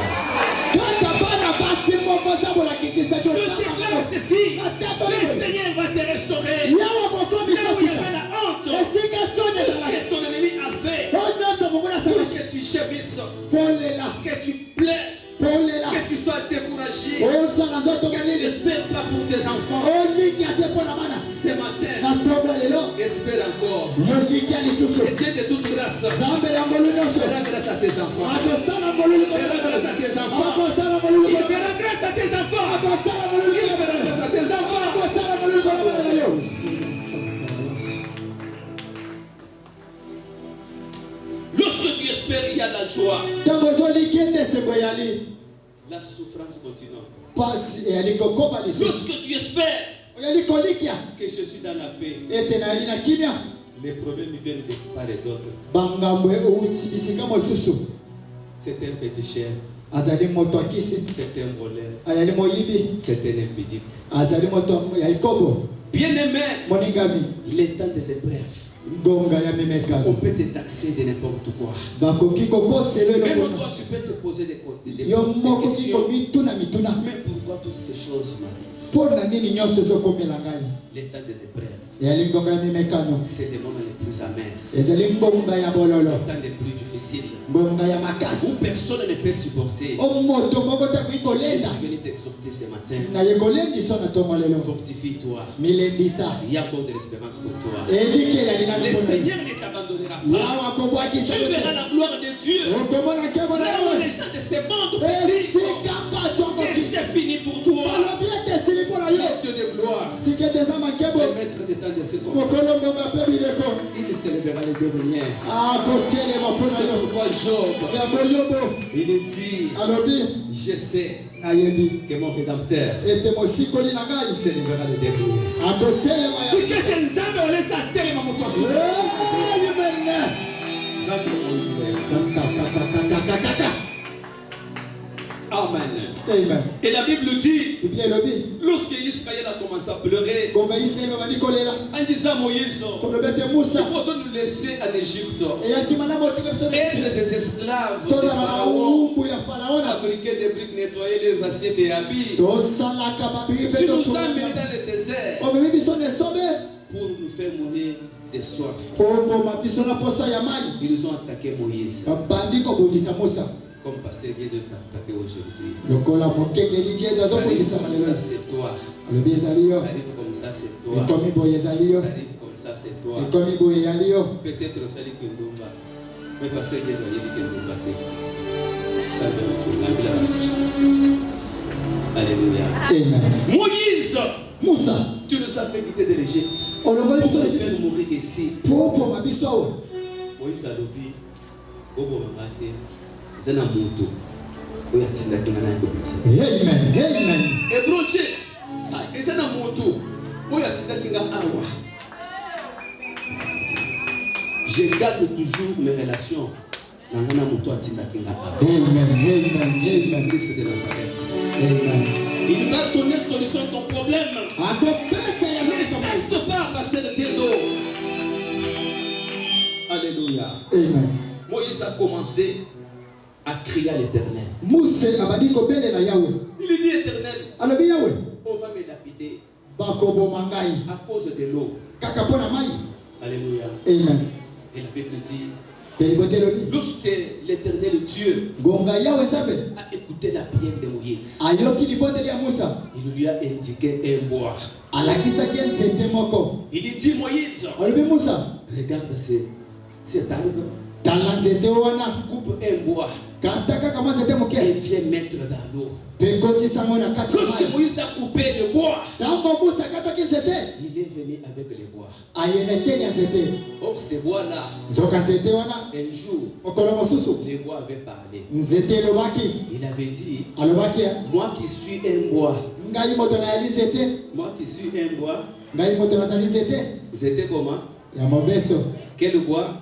Kaka bana basi mokoza bola kitisa Je déclare ceci, le Seigneur va te restaurer. Yawa mokomisa. Là où il y avait la honte, Esika sonye tout la. ce que ton ennemi a fait, Onozo mongona pour sana. que tu gémisses, Polela. que tu plais, Polela. que tu sois découragé, Osala zoto que tu kanini. n'espères pas pour tes enfants. Oliki ate pona bana. Ce matin, Na toba lelo. espère encore. Yoliki alisusu. Et Dieu de toute grâce, Zambe ya molulu nyonso. fera grâce à tes enfants. Akosala molulu Fera grâce à tes enfants. Akosala molulu Il fera grâce à tes enfants. Akosala molulu Il fera grâce à tes enfants. Akosala molulu bana na yo. Lorsque tu espères, il y a la joie. Tango zoliki ende sebo yali. La souffrance continue. Pasi yali kokoba lisusu. Lorsque tu espères Yali kolikia. que je suis dans la paix, Ete na yali na kimia. les problèmes viennent de part et d'autre. Bangambo uti bisika mosusu. C'est un féticheur, Azali moto akisi. c'est un voleur, Ayali moyibi. c'est un impudique. Azali moto ya ikobo. Bien-aimé, Moningami. les temps des épreuves, Gonga ya memeka. on peut te taxer de n'importe quoi. Bakoki kokoselo Même eloko. toi, tu peux te poser des Yo moko questions. kiko mituna mituna. Mais pourquoi toutes ces choses m'arrivent? Pona nini nyonso ezokomela ngai. Les temps des épreuves, Eyali ngonga ya memekano. c'est les moments les plus amers, Ezali ngonga ya bololo. les temps les plus difficiles, Ngonga ya où makasi. personne ne peut supporter. O moto moko takoki Je kolenda. suis venu t'exhorter ce matin. Na ye kolendisa na tongo lelo. Fortifie-toi. Milendisa. Il y a encore de l'espérance pour toi. Ebike yali na Le mikono. Seigneur ne t'abandonnera pas. Lawa kobwakisa Tu verras yote. la gloire de Dieu. Okomona kebo na Là où les yo. gens de ce monde disent Esika batongo que ki. c'est fini pour toi. Balobi ete sili mpona yo. Dieu de gloire, Sike teza makebo. le maître des temps de circonstances, Mokolo ngonga pe bileko. il s'élèvera le dernier. Akotelema mpona C'est yo. pourquoi Job, Yango yobo. il dit, Alobi. je sais Nayebi. que mon rédempteur Ete mosikoli na ngai. s'élèvera le dernier. Akotelema ya. Sike nzambe olesa atelema moto asuka. Yemene. Nzambe oyo. Kaka. Amen. Amen. Et la Bible dit, Biblia elobi. lorsque Israël a commencé à pleurer, Gonga Israeli babandi kolela. en disant Moïse, Kolobete il Musa. faut donc nous laisser en Égypte, Eyaki mana motika biso. être des esclaves de Tozala Pharaon, maumbu ya Faraona. fabriquer des briques, nettoyer les assiettes et habits. Tosalaka babiri Tu pe nous toso. as menés dans le désert Omemi biso na esobe. pour nous faire mourir de soif. Poboma biso na posa ya mai. Ils ont attaqué Moïse, Babandi kobongisa Musa. comme passer vient de t'attaquer aujourd'hui. Lokola mokengeli die Ça arrive azobongisa comme malelo. ça, c'est toi. Alobi ezali yo. Ça arrive comme ça, c'est toi. Ekomi boye ezali yo. Ça arrive comme ça, c'est toi. Ekomi boye yali yo. Peut-être osali kindumba, mais passer vient de dire kindumba te. Ça donne tout. La Bible a dit. Alléluia. Amen. Moïse, Musa. tu nous as fait quitter de l'Égypte Olongoli pour biso nous na faire mourir ici. Poboma biso awo. Moïse a dit, Bobo Mate, Zena Mutu, Oya Tinda Kinana Kobisa. Amen. Amen. Hebrew Church, Zena Mutu, Oya Tinda Kinga Awa. Je garde toujours mes relations. Nangana Mutu Atinda Kinga Awa. Amen. Amen. Jésus-Christ de Nazareth. Amen. Il va donner solution à ton problème. Akopesa ya Ne Amerika. taxe pas, pasteur Tiedo. Alléluia. Amen. Moïse a commencé à crier à l'Éternel. Muse abadi kobelela yawe. Il dit Éternel, Alobi yawe. on va me lapider Bakoboma ngai. à cause de l'eau. Kaka pona mai. Alléluia. Amen. Et la Bible dit, Belibote lobi. lorsque l'Éternel Dieu Gonga yawe sabe. a écouté la prière de Moïse, Ayoki liboteli ya Musa. il lui a indiqué un bois. Alakisaki nzete moko. Il dit Moïse, Alobi Musa. regarde cet arbre, Tala nzete wana. coupe un bois Kata kaka mwa nzete et moke. viens mettre dans l'eau. Pekotisa ngo na kati ya Lorsque mai. Moïse a coupé le bois, Tango Musa kataki nzete. il est venu avec le bois. bois-là, nzoka nzete wana un jour, mokolo mosusu les bois avaient parlé. nzete elobaki Il avait dit, alobaki moi qui suis un bois, ngai moto nayali nzete moi qui suis un bois, ngai moto nazali nzete c'était comment? ya mobeso Quel bois?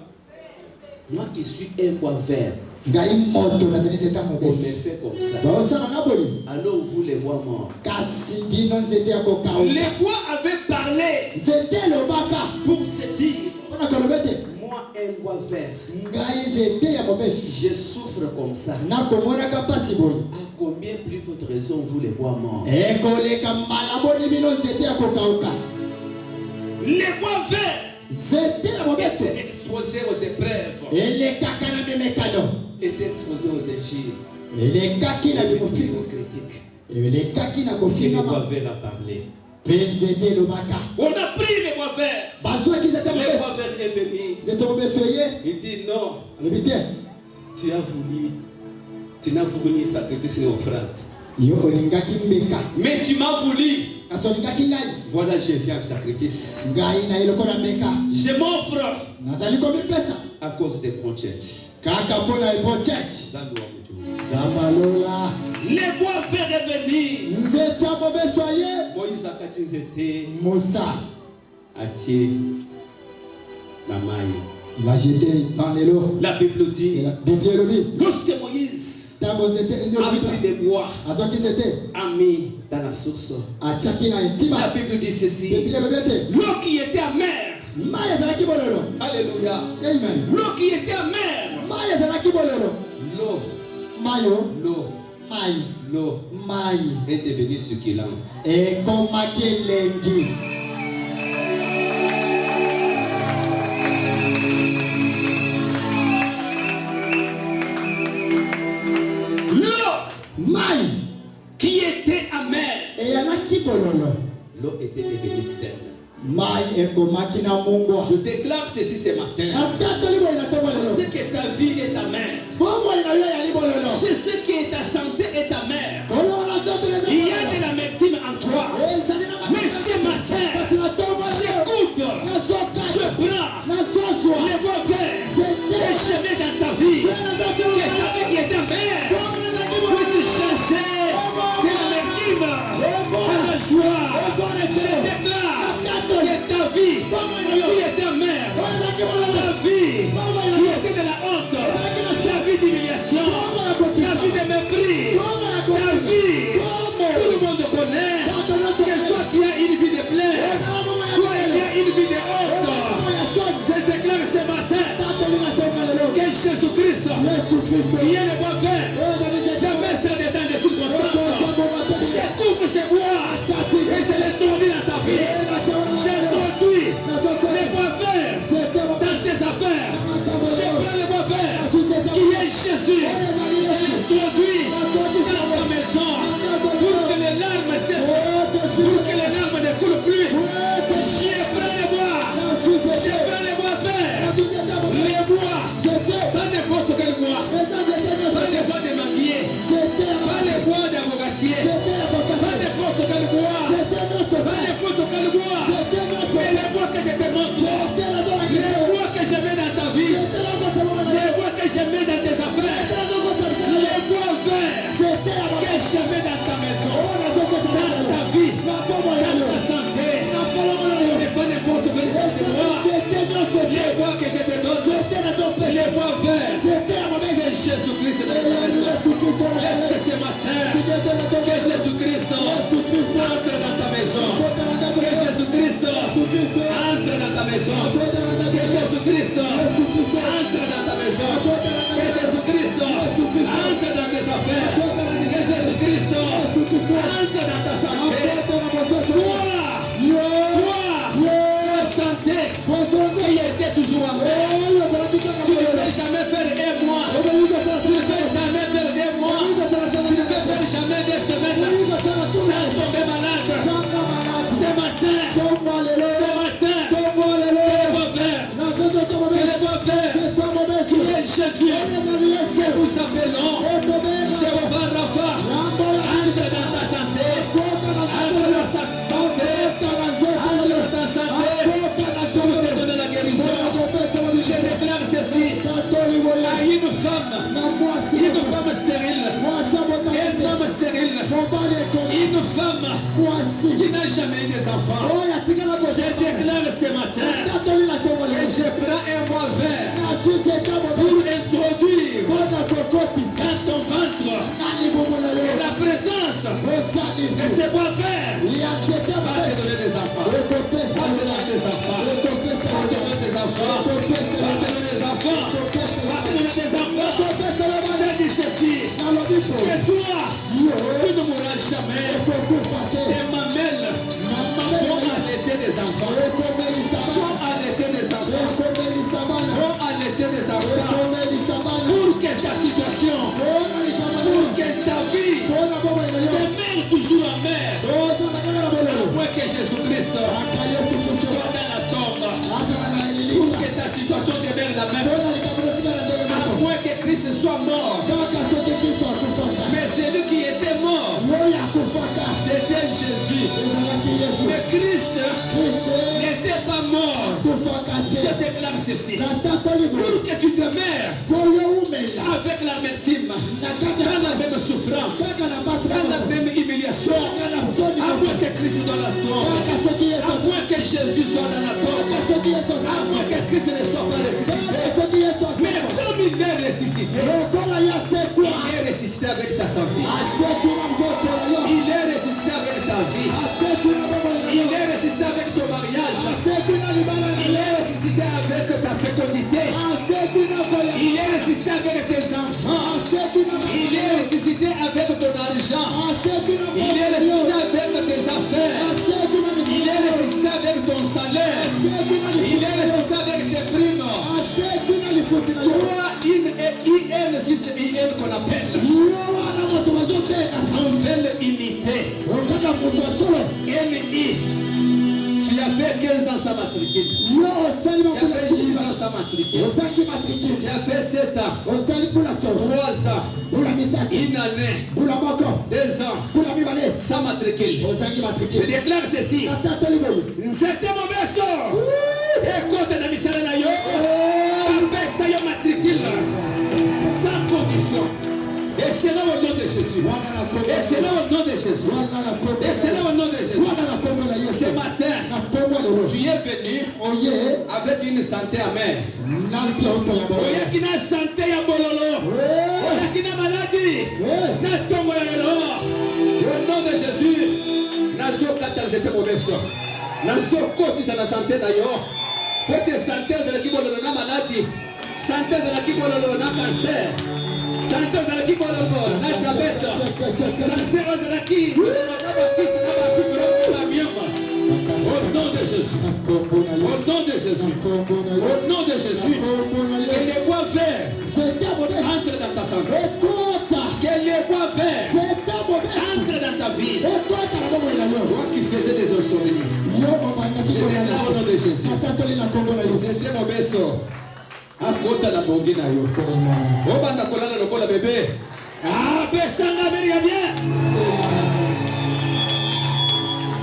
Moi qui suis un bois vert, ngai moto nazali nzete ya on me mobeso fait comme ça. baosalanga boyi Alors vous les bois morts. kasi bino nzete ya kokauka Les bois avaient parlé nzete elobaka pour se dire, mpona koloba ete moi un bois vert, ngai nzete ya mobeso je souffre comme ça. nakomonaka mpasi boyi À combien plus votre raison vous les bois morts? ekoleka mbala boni bino nzete ya kokauka Les bois verts nzete ya mobeso étaient exposés aux épreuves, elekaka na memekano étaient exposés aux injures, elekaki na aux bimofimo critiques. elekaki na Et les bois kofingama verts a parlé. mpe nzete elobaka On a pris les bois verts. bazwaki nzete ya Les bois mobeso verts est venu. nzete mobeso ye Il dit non, alobi te tu n'as voulu ni sacrifice ni offrande. yo olingaki mbeka Mais tu m'as voulu. kasi olingaki ngai Voilà, je viens en sacrifice. ngai na ye lokola mbeka Je m'offre nazali komipesa à cause des Pro Church. kaka mpo na epo church Zambi wa mtu. zambalola Les bois verts est venu. nzete ya mobeso ye Moïse a katinzete musa atie na mai. il a jeté dans l'eau La Bible dit, biblia elobi lorsque Moïse ntango nzete a pris des bois, azwaki nzete a mis dans la source, atiaki na la etima Bible dit ceci, biblia elobi ete l'eau qui était amère, mai ezalaki bololo alléluia, amen l'eau qui était amère, mai ezalaki bololo l'eau, mayo l'eau, mai l'eau mai est devenue succulente. ekomaki elengi L'eau mai qui était amère, eyalaki bololo l'eau était devenue saine. mai ekomaki na mungwa Je déclare ceci ce matin. natatoli boyi na te Je bololo sais que ta vie est amère. bomoi na yo eyali bololo Je sais que ta santé est amère. kolongola nzoto Il y a de l'amertume en toi. ezali na Mais ce matin, kasi na tombo j'écoute, je prends nazozwa les bois verts et je mets dans ta vie que ta vie qui est amère puisse changer de l'amertume à la joie. Je déclare que ta vie qui est amère, ta vie qui était de la honte, ta vie d'humiliation, ta vie de mépris, ta vie, tout le monde connaît que toi tu as une vie de plaie, toi il y a une vie de honte. Je déclare ce matin que Jésus-Christ, qui est le bois vert, de mettre dedans des circonstances. Je coupe ces bois et je les introduis dans ta vie. J'introduis les bois verts dans tes affaires. Je prends le bois vert qui est Jésus. Je l'introduis dans ta maison pour que les larmes cessent, pour que les larmes ne coulent plus. Je prends les bois. Je prends les bois verts. Les bois. Pas n'importe quel bois. Pas des bois de manguier. Pas les bois d'avocatier. Pas n'importe quel bois. Pas n'importe quel bois. Mais les bois que je te montre. Les bois que je mets dans ta vie. Les bois que je mets dans tes affaires. Les bois verts que je mets dans ta maison. Dans ta vie. Dans ta santé. Ce n'est pas n'importe quel genre de bois. Les bois que je te donne. Les bois verts. C'est Jésus-Christ de Nazareth. Est-ce que ce matin, que Jésus-Christ entre dans ta maison, que Jésus-Christ entre dans ta maison, que Jésus-Christ entre dans ta maison, que Jésus-Christ entre dans tes affaires, que Jésus-Christ entre dans ta santé. Toi, la santé qui était toujours en paix. Tu ne peux jamais faire un mois. Tu ne peux jamais faire des mois. Tu ne peux faire jamais des semaines sans tomber malade. Ce matin, que les bois verts, qui est Jésus, que nous appelons Jéhovah Rapha, entre dans ta santé, entre dans ta santé, entre dans ta santé, pour te donner la guérison. femme, na mwasi une femme stérile, mwasi un abotami homme stérile, mobali ekomi une femme mwasi qui n'a jamais eu des enfants. oyo atikala Je déclare ce matin tatoli na ntongo et lelo je prends un bois vert nazwi eza pour mobali introduire mpona kokopisa dans ton ventre na libumu na yo la présence de osalisi ce bois vert. ya nzete Va te donner des enfants. ekopesa Va te donner des enfants. ekopesa Va te donner des enfants. Va te donner des enfants. Va te donner des enfants. J'ai dit ceci. nalobi po Et toi, yo tu ne mourras jamais. ekokufa te Tes mamelles vont allaiter des enfants. ekomelisa Vont bana allaiter des enfants. ekomelisa bana Vont allaiter des enfants. ekomelisa bana Pour que ta situation, mpona likambo pour que ta vie mpona bomoi na yo demeure toujours amère. ozala kaka na bolelo Pour que Jésus-Christ aka yesu kristo soit dans la tombe. azala na Pour elilika que ta situation demeure la même. mpona likambo lotikala ndenge À moko moins que Christ soit mort. kaka soki kristo akufaka Mais celui qui était mort, oyo akufaka c'était Jésus. ezalaki yesu Mais Christ kristo n'était pas mort. akufaka Je te déclare ceci. na tatoli Pour boye que tu demeures koyo umela avec l'amertume, na kati ya dans la pasi même souffrance, kaka na pasi dans la même humiliation, kaka na soni à moins que Christ soit dans la tombe, kaka soki yesu à moins que Jésus soit dans la tombe, kaka soki yesu à moins que Christ ne soit pas ressuscité. kaka soki yesu Mais comme il est ressuscité, lokola yasekwa il est ressuscité avec ta santé. asekwi na nzoto na yo Il est ressuscité avec ta vie. asekwi na bomoi na Il yo est ressuscité avec ton mariage. asekwi na libala na Il yo est ressuscité avec ta fécondité. asekwi na koya Il est ressuscité avec tes enfants. asekwi na Il est ressuscité avec ton argent. asekwi na Il est bomoi na yo ressuscité avec tes affaires. asekwi na Il est ressuscité avec ton salaire. asekwi na Il est lifuti ressuscité avec tes primes. asekwi na lifuti na yo Toi, IN qu'on appelle. yo wana moto bazobengaka Nouvelle unité. okaka moto asolo NI. Tu as fait 15 ans sans matricule. yo osali Tu as makula fait 10 ans sans matricule. osangi matrikisi Tu as fait 7 ans. osali bula solo 3 ans. bula misatu Une année. bula moko 2 ans. bula mibale Sans matricule. osangi Je matrikisi déclare ceci. natatoli boye C'était mon berceau. Écoute la mystère na yo. Apesa yo matricule. Sans condition. Et c'est là au nom de Jésus. wana na kombo Et c'est là au nom de Jésus. wana na kombo Et c'est là au nom de Jésus. wana na kombo na yesu Ce matin, na kombo lelo tu es venu oye avec une santé amère. na nzoto ya boye Oyaki na santé ya bololo. Oyaki na maladie. Na tongo ya lelo. Au nom de Jésus. Nazokata nzete mobeso. Nazokotisa na santé na yo. Pete santé ezalaki bololo na maladie. Santé ezalaki bololo na cancer. Santé ezalaki bololo na diabète. Santé ezalaki bololo na bafisi na bafibrome na mioma. Au nom de Jésus. Au nom de Jésus. Au nom de Jésus. Que les bois verts entrent dans ta santé. Que les bois verts entrent dans ta vie. Toi qui faisais des insomnies. Je déclare au nom de Jésus. C'était mon berceau. Akota na bongi na yo. Obanda kolala lokola bébé. Ah, besanga veria bien.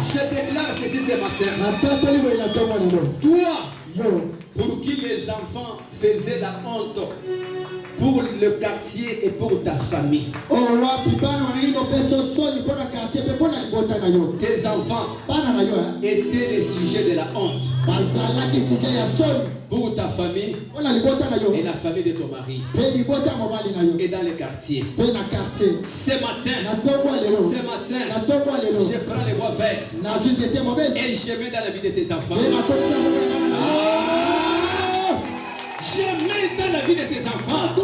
Je déclare ceci ce matin. Toi, pour qui les enfants faisaient la honte pour le quartier et pour ta famille. Tes enfants étaient les sujets de la honte pour ta famille et la famille de ton mari et dans les quartiers. Ce matin, je prends les bois verts et je mets dans la vie de tes enfants. Je mets dans la vie de tes enfants. Et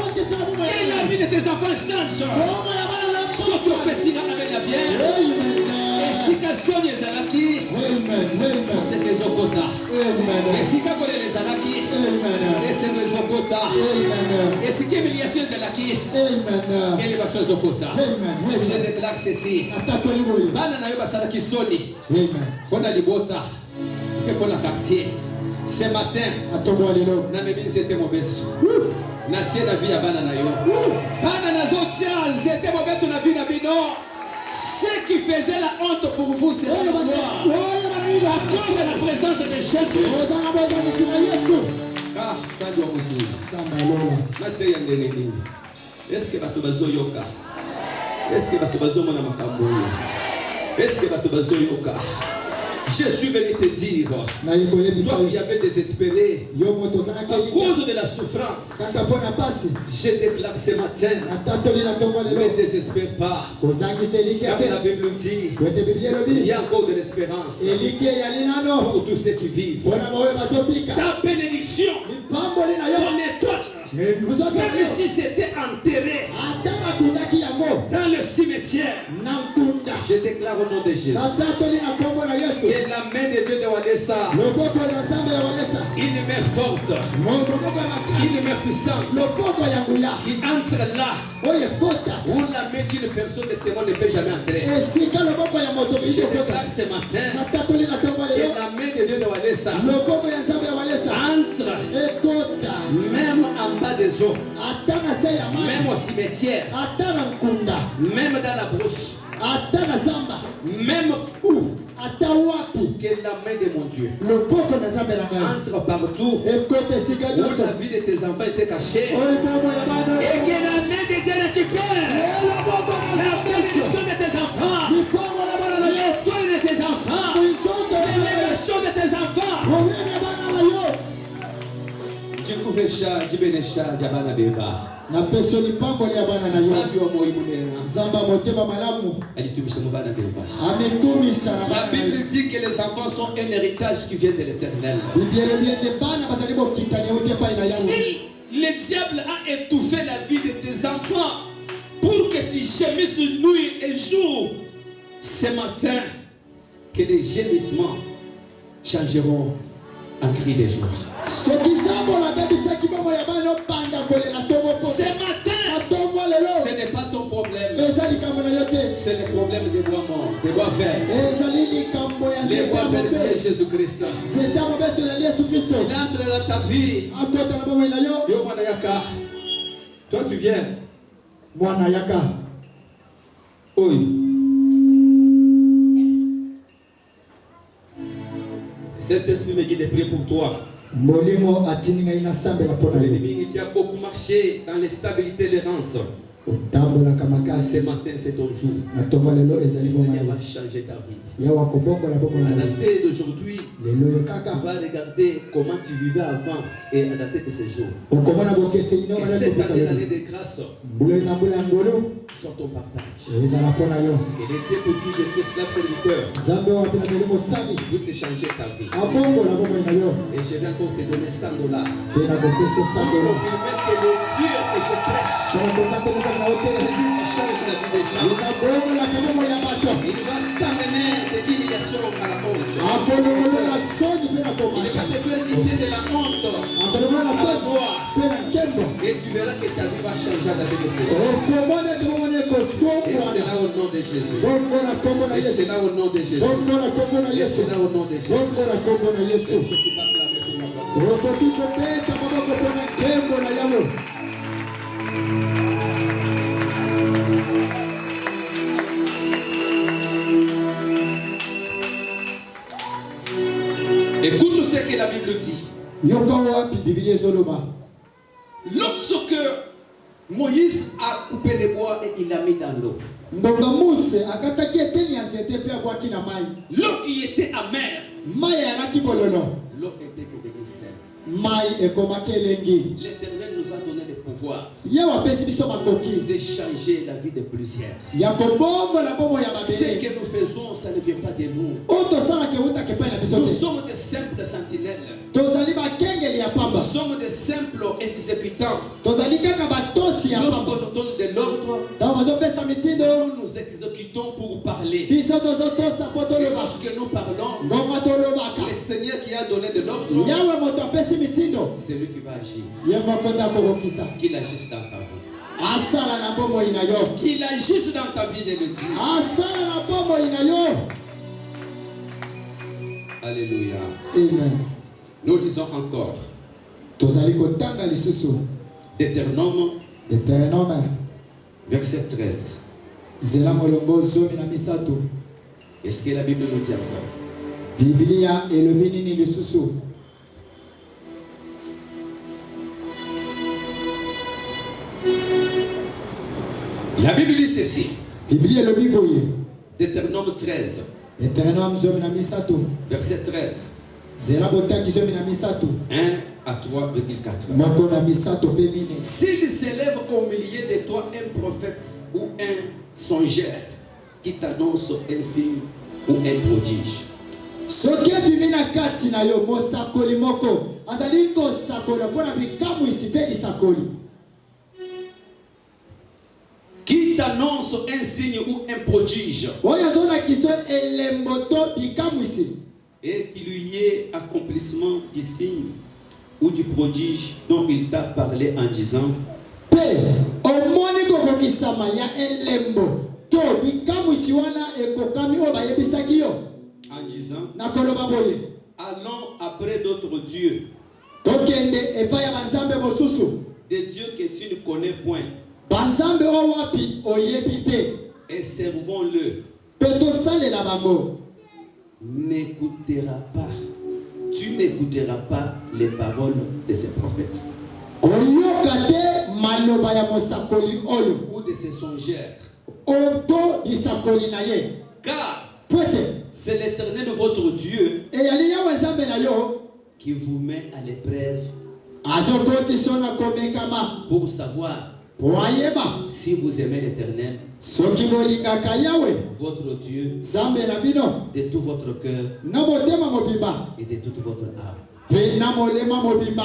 la vie de tes enfants change. Soki opesi nga na bien. Esika soni ezalaki. Esika ezokota. Esika kolele ezalaki. Esika ezokota. Esika humiliation ezalaki. Élévation ezokota. Je déclare ceci. Bana na yo basalaki soni. Pona libota. Que pour la quartier. Ce matin, namemi nzete mobeso. Natie na vie ya bana na yo. Bana nazotia nzete mobeso na vie na bino. Ce qui faisait la honte pour vous, c'est la gloire. À cause de la présence de Jésus. Ah, ça doit aussi. Samba lola. Nate yandene nini? Est-ce que bato bazoyoka? Est-ce que bato bazomona makambo? Est-ce que bato bazoyoka? Je suis venu te dire, Na yiko yebisa. toi qui avais désespéré Yo moto sana à kelika. cause de la souffrance, Kaka pona pasi. je déclare ce matin, Na tatoli na tongo ne lelo. désespère pas. Kozangi seliki Car la ate. Bible dit, Wete Biblia il lobi. y a encore de l'espérance Eliki yalinano. pour tous ceux qui vivent. Bona bawe bazopika. Ta bénédiction, Mipambo lina yo. ton étoile, Muzoto même yo. si c'était enterré Ata batundaki yango. dans le cimetière, Nankunda. je déclare au nom de Jésus Na tatoli na tongo na Yesu. que la main de Dieu de Wadessa, Loboko na samba ya walesa. une main forte, Loboko ya une makasi. main puissante, Loboko ya nguya. qui entre là Oye kota. où la main d'une personne de ce monde ne peut jamais entrer. Esika loboko ya moto Je biso kota. déclare ce matin Na tatoli na tongo que lelo. la main de Dieu de Wadessa Loboko ya nzambe ya walesa. entre Ekota. même en bas des eaux, Ata na se ya mai. même au cimetière, Ata na nkunda. même dans la brousse, Ata na zamba. même où Ata wapi. que la main de mon Dieu Loboko na zambe na ngai. entre partout Ekota esika où nyonso. la vie de tes enfants était cachée Oye bomo ya bana. et que la main de Dieu récupère Loboko na la zambe. bénédiction de tes enfants, Mipango na bana na yo. l'étoile de tes enfants, Mizoto ya bana. l'élévation de tes enfants. Moyeni ya bana na yo. Jikuresha, jibenesha, jabana beba. Na peso lipango ya bana na yo. Zambi wa moyo munena. Zamba motema malamu. Alitumisha mubana beba. Ametumisa na La bana na yo. Bible dit que les enfants sont un héritage qui vient de l'Éternel. Biblia elobi ete bana bazali bokitani euti epai na yawe. Si le diable a étouffé la vie de tes enfants pour que tu gémisses nuit et jour, ce matin, que les gémissements changeront en cri de joie. Soki zambo na bebisaki bongo ya bana obanda kolela tongo po. Ce matin, Na tongo lelo. ce n'est pas ton problème, Eza likambo na yo te. c'est le problème des bois morts, des bois verts. Ezali likambo ya Les nzete bois ya verts de mobesu. Jésus-Christ. Nzete ya mobesu ya Yesu Kristo. Il entre dans ta vie. Akota na bongo na yo. Yo mwana yaka. Toi tu viens. Mwana yaka. Oui. Cet esprit me dit de prier pour toi. Molimo atini ngai na sambe na pona yo. L'ennemi qui a beaucoup marché dans l'instabilité, l'errance. Otambolaka makasi. Ce matin, c'est ton jour. Na tongo lelo Le ezali bongo na Seigneur yo. va changer ta vie. Yawa kobongola bongo À na yo. dater d'aujourd'hui, Lelo yo tu kaka. vas regarder comment tu vivais avant et à dater de ces jours. Okomona bokese ino Et na cette kopika année, lelo. l'année de grâce, Mbula eza mbula ya ngolo. soit ton partage. Ezala pona yo. Que le Dieu pour qui je suis esclave serviteur Nzambe wapi nazali mosali. puisse changer ta vie. Abongola bongo na yo. Et je vais encore te donner $100. Mpe na kopesa Pour sandolo. confirmer que le Dieu que je prêche, Nakokateleza na yo te. celui qui change la vie des gens, Nakobongolaka bongo ya bato. il va t'amener de l'humiliation à la honte. Akolongola soni mpe na Il va komaka. te faire quitter de la honte Akolongola à la soni gloire. mpe na nkembo. Et tu verras que ta vie va changer à la vie de ces gens. Okomona ete bongo na Et ekosibongwana. c'est là au nom de Jésus. Bongola kombo na Et c'est Yesu. là au nom de Jésus. Bongola kombo na Et Yesu. c'est là au nom de Jésus. Bongola kombo na Est-ce Yesu. que tu vas clamer pour la gloire? Okoki kobeta maboko mpo na nkembo na yawe. Écoute ce que la Bible dit. Yoka wapi Biblia ezoloba. Lorsque Moïse a coupé les bois et il l'a mis dans l'eau. Ndonga Mose akataki eteni ya nzete mpe abwaki na mai. L'eau qui était amère, Mai eyalaki bololo. l'eau était devenue saine. Mai ekomaki elengi. L'Éternel nous a donné le pouvoir Yawe apesi biso makoki de changer la vie de plusieurs. ya kobongola bomo ya Ce babele. que nous faisons, ça ne vient pas de nous. Oyo tosalaka eutaka epai na biso Nous te. sommes des simples sentinelles. Tozali bakengeli ya Nous pamba. sommes des simples exécutants. Tozali kaka batosi ya Lorsqu'on pamba. nous donne de l'ordre, Ntango bazopesa mitindo, nous nous exécutons pour parler. biso tozotosa mpo Et toloba. lorsque nous parlons, Ngomba tolobaka. le Seigneur qui a donné de l'ordre, Yawe moto apesi mitindo. c'est lui qui va agir. Ye moko nde akokokisa. Qu'il agisse dans ta vie. Asala na bomoi na yo. Qu'il agisse dans ta vie, je le dis. Asala na bomoi na yo. Alléluia. Amen. Nous lisons encore. Tozali kotanga lisusu. Deutéronome, Deutéronome. verset 13. Nzela molongo zomi na misato. Qu'est-ce que la Bible nous dit encore? Biblia elobi nini lisusu? La Bible dit ceci. Biblia elobi boye. Deutéronome 13, Deutéronome zomi na misato. verset 13. Zela botangi zomi na misato. 1 à 3,4. Moko na misato pe mine. S'il s'élève au milieu de toi un prophète ou un songeur qui t'annonce un signe ou un prodige, Soki ebimi na kati na yo mosakoli moko azali kosakola mpona bikamwisi mpe lisakoli. qui t'annonce un signe ou un prodige, Oyo azolakisa elembo to bikamwisi. et qu'il y ait accomplissement du signe ou du prodige dont il t'a parlé en disant, Pe omoni kokokisama ya elembo to bikamwisi wana ekokami oyo bayebisaki yo en disant, na koloba boye. allons après d'autres dieux, Tokende epai ya banzambe mosusu. des dieux que tu ne connais point, Banzambe oyo wapi oyebi te. et servons-le. Pe tosalela bango. Tu n'écouteras pas les paroles de ces prophètes Koyoka te maloba ya mosakoli oyo. ou de ses songeurs, Oto bisakoli na ye. car Pwete. c'est l'Éternel votre Dieu Eyali yawe nzambe na yo. qui vous met à l'épreuve Azokotisa na komekama. pour savoir Po ayeba. si vous aimez l'Éternel, Soki bolingaka yawe. votre Dieu, Nzambe na bino. de tout votre cœur Na motema mobimba. et de toute votre âme. Pe na molema mobimba.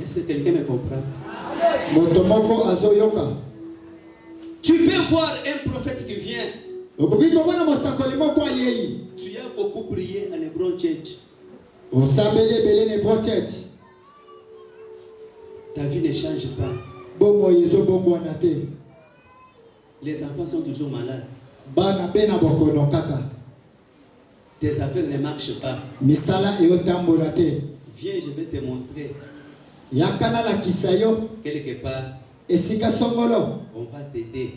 Est-ce que quelqu'un me comprend? Moto moko azoyoka. Tu peux voir un prophète qui vient. Okoki komona mosakoli moko ayei. Tu as beaucoup prié à Lebron Church. Osambeli ebele ne protet. Ta vie ne change pas. Bongo yezo bongo wana te. Les enfants sont toujours malades. Bana be na bokono kaka. Tes affaires ne marchent pas. Misala eyotambola te. Viens, je vais te montrer. Yakana la kisayo. Quelque part, Esika songolo. on va t'aider.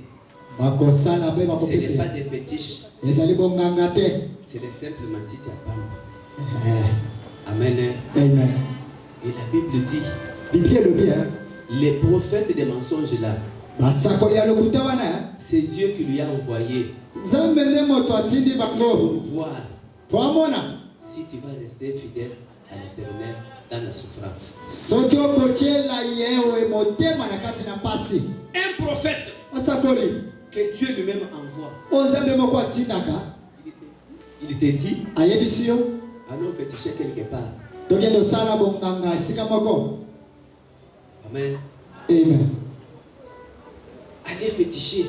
Bakosala be Ce n'est bakopese. pas des fétiches, Ezali bonganga te. c'est les simples matiti à Pamba. Eh, Amen. Amen. Et la Bible dit, Biblia elobi hein. les prophètes des mensonges là, Basakoli ya lokuta wana hein. c'est Dieu qui lui a envoyé Nzambe nde moto atindi pour bango. voir Twamona. si tu vas rester fidèle à l'Éternel dans la souffrance. Soki okotiela yewe motema na kati na pasi. Un prophète Basakoli. Que Dieu lui-même envoie. Ozambe moko atindaka. Il te dit, Ayebisi yo. allons féticher quelque part. Tokende osala bonganga esika moko. Amen. Amen. Allez féticher.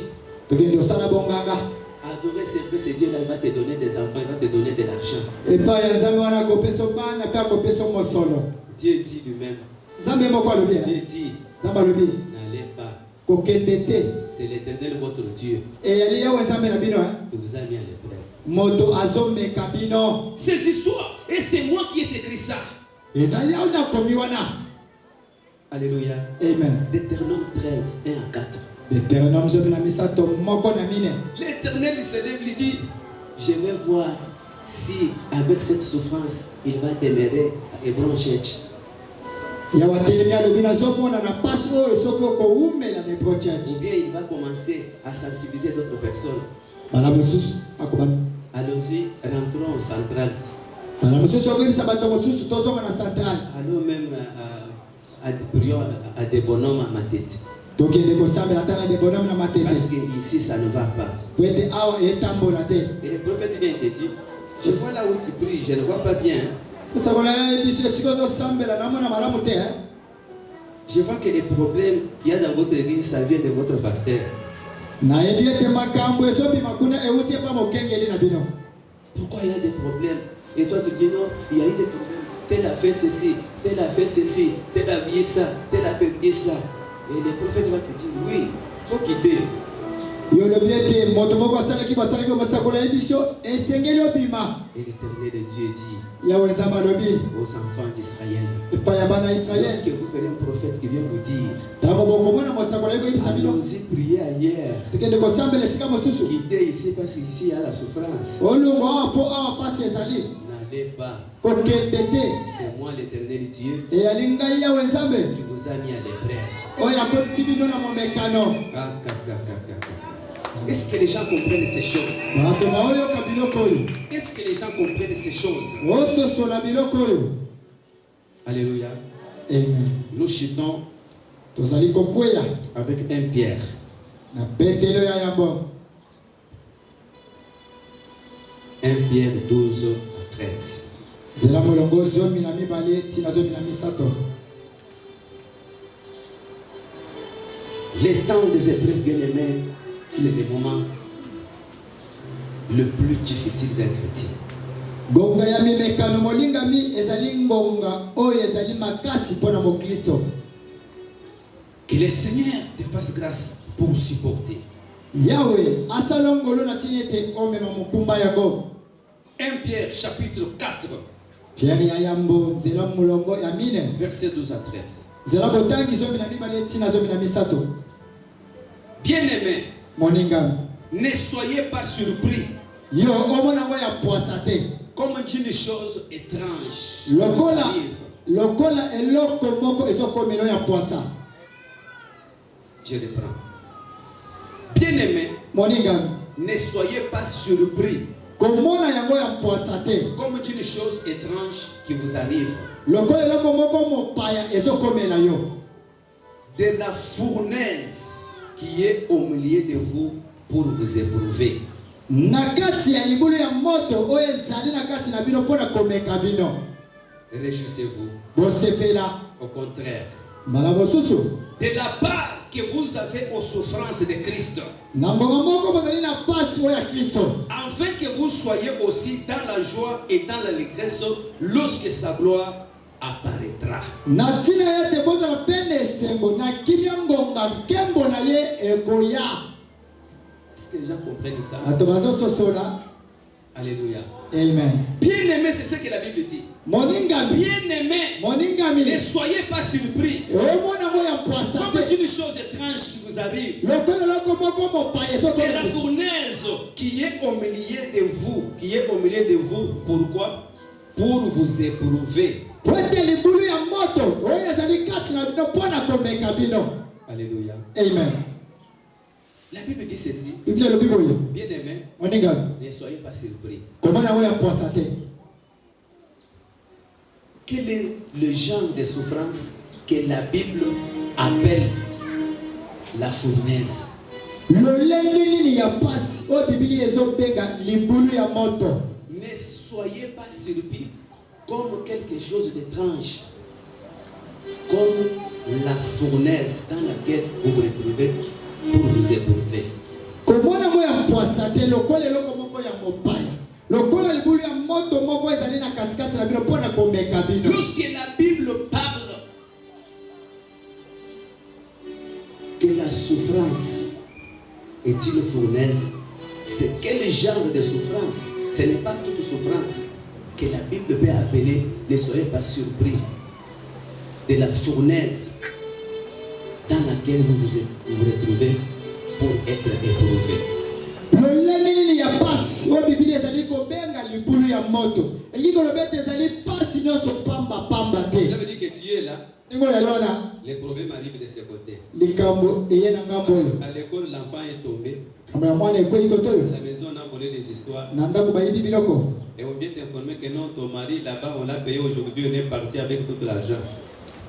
Tokende osala bonganga. Adorer ce Dieu-là, il va te donner des enfants, il va te donner de l'argent. Epai ya nzambe wana akopesa bana mpe akopesa mosolo. Dieu dit lui-même, Nzambe moko alobi Dieu dit, nzambe alobi n'allez pas. kokende te. C'est l'Éternel votre Dieu Eyali yawe nzambe na bino qui vous a mis à l'épreuve. moto azomeka bino. ces histoires. Et c'est moi qui ai écrit ça. Ezali yawe nakomi wana. Alléluia. Amen. Deutéronome 13, 1 à 4. Deutéronome zomi na misato moko na mine. L'Éternel il se lève, il dit, Je vais voir si avec cette souffrance, il va demeurer à Hebron Church. Yawe atelemi alobi nazomona na pasi oyo soki okoumela na Ou eprotiaji. bien il va commencer à sensibiliser d'autres personnes. Bana mosusu akobana. Allons-y, rentrons au central. Bana mosusu akoyebisa bato mosusu tozonga na centrale. Allons même prions à des bonhommes à ma tête. Tokende kosambela ata na deboname na Parce matete. que ici, ça ne va pas. Po ete awa etambola te. Et le prophète vient te dire, je vois là où tu pries, je ne vois pas bien. Osakola yebisi esika ozosambela namona malamu te. Je vois que les problèmes qu'il y a dans votre église, ça vient de votre pasteur. Nayebi ete makambo ezobima kuna euti epa mokengeli na bino. Pourquoi il y a des problèmes? Et toi, tu dis non, il y a eu des problèmes. Tel a fait ceci, tel a fait ceci, tel a vu ça, tel a perdu ça. Et le prophète va te dire, oui, il faut quitter. Yolobi ete moto moko asalaki basalaki mosakola yebisi esengeli obima. Et l'Éternel de Dieu dit Yawe nzambe alobi aux enfants d'Israël, epai ya bana ya Israele. lorsque vous verrez un prophète qui vient vous dire, Ntango bokomona mosakola yebisa bino. allons-y prier ailleurs. Tokende kosambela esika mosusu. Quittez ici parce qu'ici il y a la souffrance. Olongo awa po awa pasi ezali. n'allez pas. kokende te C'est moi l'Éternel Dieu eyali ngai yawe nzambe qui vous a mis à l'épreuve. oyo akotisi bino na momekano. Est-ce que les gens comprennent ces choses? bato baoyoka biloko oyo Est-ce que les gens comprennent ces choses? ososola biloko oyo. Alléluia. Amen. Nous chutons tozali kokweya avec 1 Pierre. na betelo ya yambo 1 Pierre 12 à 13. zela molongo 12 tina 13. Les temps des épreuves bien-aimés, c'est le moment le plus difficile d'un chrétien. ngonga ya mimekano molingami ezali ngonga oyo ezali makasi mpona mokristo. Que le Seigneur te fasse grâce pour supporter. yawe asala ngolo na tini ete omema mokumba yango. 1 Pierre chapitre 4 pierre ya yambo nzela molongo ya mine verset 12 à 13. nzela botangi 12 tina 13. Bien-aimés, moningami ne soyez pas surpris yo omona ngo ya poisa te comme une chose étrange qui vous lokola arrive. lokola eloko moko ezokomela ya poisa. Je reprends. Bien-aimés, moningami ne soyez pas surpris komona yango ya poisa te comme une chose étrange qui vous arrive. lokola eloko moko mopaya ezokomela yo De la fournaise qui est au milieu de vous pour vous éprouver. na kati ya libulu ya moto oyo ezali na kati na bino mpona komeka bino. Réjouissez-vous. bosepela Au contraire, mbala mosusu de la part que vous avez aux souffrances de Christ, na mbongo moko bozali na pasi oyo ya kristo afin que vous soyez aussi dans la joie et dans l'allégresse lorsque sa gloire apparaîtra. na ntina ye ete bozala mpe na esengo na kimia ngonga nkembo na ye ekoya. Est-ce que les gens comprennent ça? bato bazososola. Alléluia. Amen. Bien-aimé, c'est ce que la Bible dit. moningami Bien-aimé, moningami ne soyez pas surpris omona ngo ya poisa comme te une chose étrange qui vous arrive. lokola eloko moko mopaya Et la ezokomela fournaise qui est au milieu de vous, pourquoi? Pour vous éprouver. po ete libulu ya moto oyo ezali kati na bino mpona komeka bino. Alléluia. Amen. La Bible dit ceci. biblia elobi boye Bien-aimé, moningami ne soyez pas surpris. komona ngo ya poisa te. Quel est le genre de souffrance que la Bible appelle la fournaise? lolenge nini ya pasi oyo biblia ezobenga libulu ya moto. Ne soyez pas surpris comme quelque chose d'étrange, comme la fournaise dans laquelle vous vous retrouvez pour vous éprouver. komona ngo ya poisa te lokola eloko moko ya mopaya lokola libulu ya moto moko ezali na katikati na bino mpona komeka bino. Lorsque la Bible parle que la souffrance est une fournaise, c'est quel genre de souffrance? Ce n'est pas toute souffrance que la Bible peut appeler, ne soyez pas surpris de la fournaise dans laquelle vous vous retrouvez pour être éprouvé. lolenge nini ya pasi oyo biblia ezali kobenga libulu ya moto elingi koloba ete ezali pasi nyonso pambapamba te. Ça veut dire que tu es là, ndingo yali wana les problèmes arrivent de ce côté. likambo eye na ngambo oyo À l'école, l'enfant est tombé. kambo ya mwana ekwei koto À oyo la maison, on a volé les histoires. na ndako bayibi biloko Et on vient t'informer que non, ton mari là-bas, on l'a payé aujourd'hui, on est parti avec tout l'argent.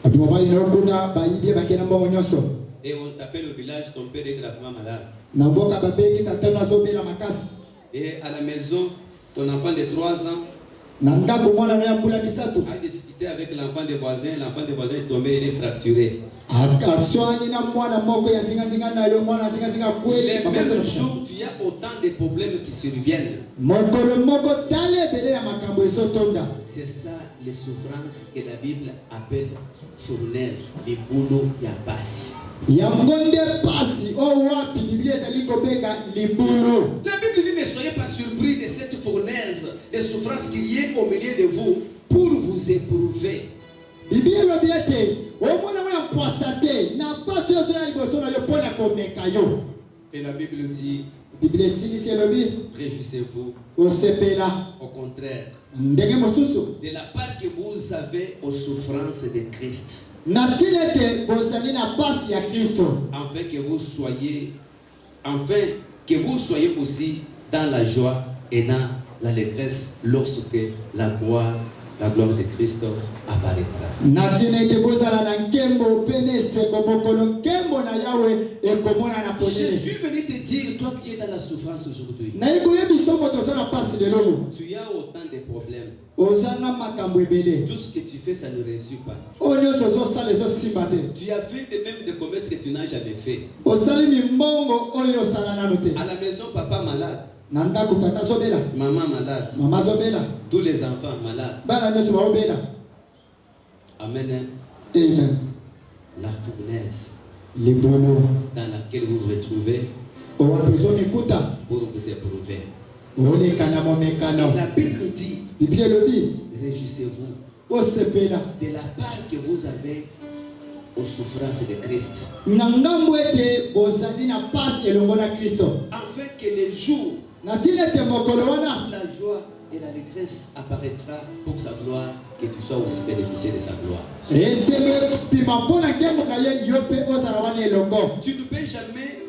bato mobali na yo kuna bayibi ye bakei na mbongo nyonso. Et on t'appelle au village, ton père est gravement malade. na mboka babengi tata no azobela makasi. Et à la maison, ton enfant de 3 ans na ndako mwana no ya mbula misato a discuté avec l'enfant des voisins. L'enfant des voisins est tombé, il est fracturé. akaswani na mwana moko ya zingazinga na yo mwana zingazinga kweli. Les mêmes jours, tu as autant de problèmes qui surviennent. mokolo moko tala ebele ya makambo ezotonda. C'est ça les souffrances que la Bible appelle fournaise, les boulots ya basi. yango nde pasi oyo wapi biblia ezali kobenga libulu. La Bible dit ne soyez pas surpris de cette fournaise, de souffrances qu'il y ait au milieu de vous pour vous éprouver. biblia elobi ete omona ngo ya poisa te na pasi oyo ya liboso na yo mpona komeka yo. Et la Bible dit Biblia esilisi elobi réjouissez-vous. osepela Au contraire, ndenge mosusu de la part que vous avez aux souffrances de Christ, na ntina ete bozali na pasi ya Kristo afin que vous soyez aussi dans la joie et dans l'allégresse lorsque la gloire de Christ apparaîtra. na ntina ete bozala na nkembo mpe na esengo mokolo nkembo na Yawe ekomona na Je polele suis venu te dire, toi qui es dans la souffrance aujourd'hui, nayi koyebisa moto oza na pasi lelo tu as autant de problèmes. oza na makambo ebele Tout ce que tu fais, ça ne réussit pas. oyo nyonso ozosala ezosimba te Tu as fait de même des commerces que tu n'as jamais fait. osali mimbongo oyo osala nano te À la maison, papa malade, na ndako tata azobela maman malade, mama azobela tous les enfants malades. bana nyonso baobela Amen. amen La fournaise libolo dans laquelle vous vous retrouvez owapi ozomikuta pour vous éprouver. oleka na Et momekano la Bible dit, biblia elobi réjouissez-vous osepela de la part que vous avez aux souffrances de Christ, na ngambo ete bozali na pasi elongo na Kristo afin que les jours na ntina ete mokolo où wana la joie et l'allégresse apparaîtra pour sa gloire, que tu sois aussi bénéficiaire de sa gloire. esengo pima mpo na nkembo na ye yo mpe ozala wana elongo Tu ne peux jamais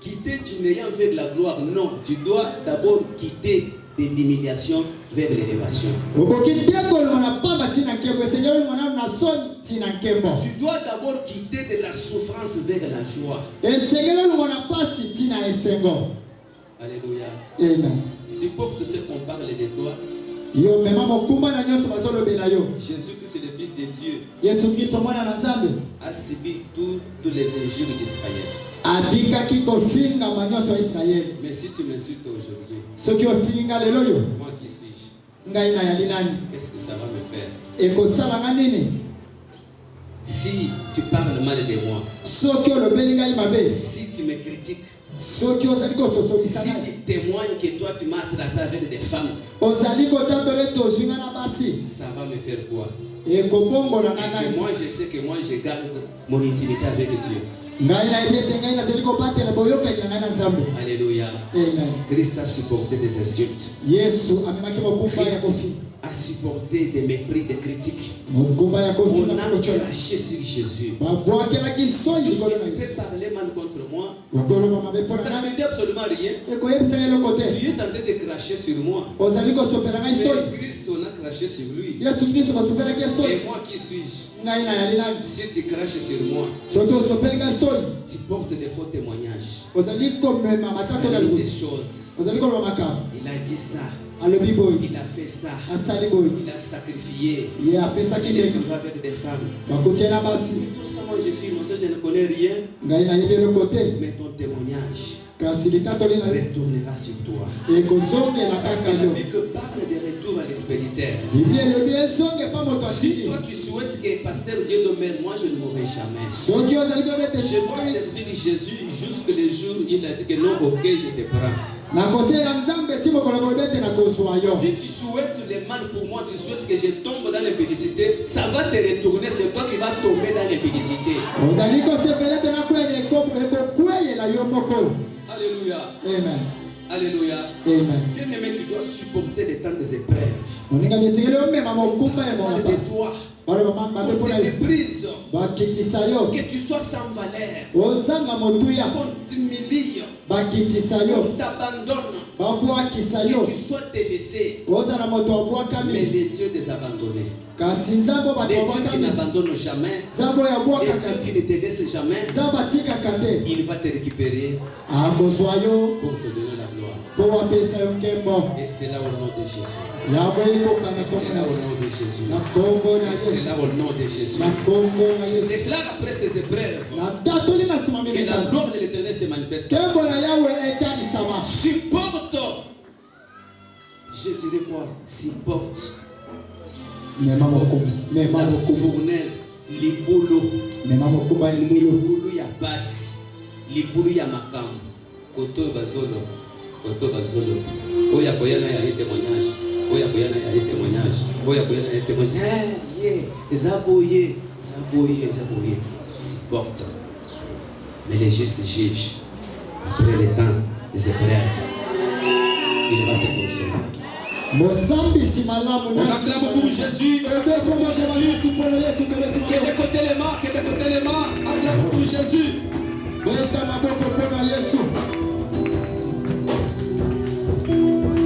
quitter du néant vers la gloire. Non, tu dois d'abord quitter de l'humiliation vers l'élévation. okoki te kolonga na pamba ntina nkembo esengeli olonga nano na soni ntina nkembo Tu dois d'abord quitter de la souffrance vers la joie. esengeli olonga na pasi ntina esengo Alléluia. amen Supporte ce qu'on parle de toi. yo mema mokumba na nyonso bazolobela yo Jésus-Christ, c'est le Fils de Dieu, yesu kristo mwana na nzambe a subi tous les injures d'Israël. abikaki kofingama nyonso ya Israeli Mais si tu m'insultes aujourd'hui, soki ofingi nga lelo oyo moi qui suis-je? ngai nayali nani Qu'est-ce que ça va me faire? ekosalanga nini Si tu parles mal de moi, soki olobeli ngai mabe si tu me critiques, soki ozali kososolisa si ngai tu témoignes que toi tu m'as attrapé avec des femmes, ozali kotatola ete ozwi nga na basi ça va me faire quoi? ekobongola nga Et nani moi je sais que moi je garde mon intimité avec Dieu. ngai nayebi ete ngai nazali kobatela boyokaki na ngai na nzambe Alléluia. amen Christ a supporté des insultes. yesu amemaki mokumba ya Christ kofi a supporté des mépris, des critiques. mokumba ya On kofinga a kocola craché sur Jésus. babwakelaki soni Tout ce likolo que na tu peux yesu parler mal contre moi, okoloba mabe mpo na ça ne ngai me dit absolument rien. ekoyebisanga eloko te Tu es tenté de cracher sur moi. ozali kosopela ngai soni Mais Christ, on a craché sur lui. yesu kristo basopelaki ye soni Et moi qui suis-je? ngai nayali nani Si tu craches sur moi, soki osopeli ngai soni tu portes des faux témoignages. ozali komema matata na Il a dit libutu des choses. ozali koloba makambo Il a dit ça. alobi boyi Il a fait ça. asali boyi Il a sacrifié. ye apesaki Il est ndenge toujours avec des femmes. bakotie na basi Tout ça, moi je suis innocent, je ne connais rien. ngai nayebi eloko te Mais ton témoignage kasi litatoli na yo retournera sur toi. ekozongela Parce kaka que la yo Bible parle de retour à l'expéditeur. biblia elobi ezonge mpa moto Si asili toi tu souhaites que pasteur Dieu demeure, moi je ne mourrai jamais. soki ozali kobete Je dois servir Jésus jusqu'à le jour où il a dit que non, ok, je te prends. nakosela nzambe ti mokolo kobete nakozwa yo Si tu souhaites le mal pour moi, tu souhaites que je tombe dans l'impudicité, ça va te retourner, c'est toi qui vas tomber dans l'impudicité. ozali kosepela te nakwela ekokweyela yo moko Alléluia. amen Alléluia. amen Bien-aimé, tu dois supporter les temps des épreuves. moninga misengeli omema mokumba ya Parle mona de basi toi, baloba mabe qu'on mpona te yo méprise, bakitisa yo que tu sois sans valeur, ozanga motuya qu'on t'humilie, bakitisa yo qu'on t'abandonne, babwakisa yo que tu sois délaissé. ozala moto Mais abwakami les dieux des abandonnés, kasi nzambe bato les dieux qui babwakami n'abandonnent jamais, nzambe oyo les abwakaka dieux qui ne te laissent jamais, nzambe atikaka te il va te récupérer akozwa yo pour te donner la gloire. mpo apesa yo nkembo Et c'est là au nom de Jésus. yango ekoka na C'est kombo là na au Yesu. nom de Jésus. na kombo na C'est yesu là au nom de Jésus. na kombo na Je yesu déclare après ces épreuves natatoli na nsima que la militano gloire de l'éternel se manifeste. nkembo na yawe etalisama Supporte. Je dirais quoi? Supporte. mema mokumba mema La mokumba fournaise, libulu, mema mokumba elimwilo libulu ya basi, libulu ya makambo. Koto bazolo, koto bazolo. Oya koyana ya témoignage. Oya koyana ya témoignage. Oya koyana ya témoignage. Zaboye, zaboye, zaboye. Supporte. Mais les justes juges, après le temps, les épreuves, il va te consoler. Mosambisi malamu On acclame pour Jésus. Que de côté les mains, acclame pour Jésus.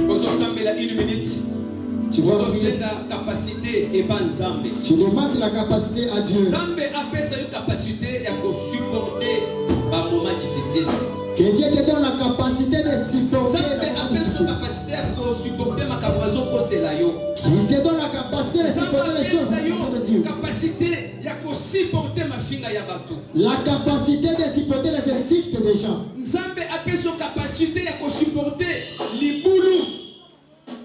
Ososambela une minute. Tu vois, la capacité et pas Nzambe. tu demandes la capacité à Dieu. Nzambe a cette capacité à supporter un moment difficile. Que Dieu te donne la capacité de supporter. Nzambe a cette capacité à supporter ma cabrazo koselayo. Il te donne la capacité de supporter les choses. Capacité à supporter ma finga ya bato. La capacité de supporter les insultes des gens. Nzambe a cette capacité à supporter libulu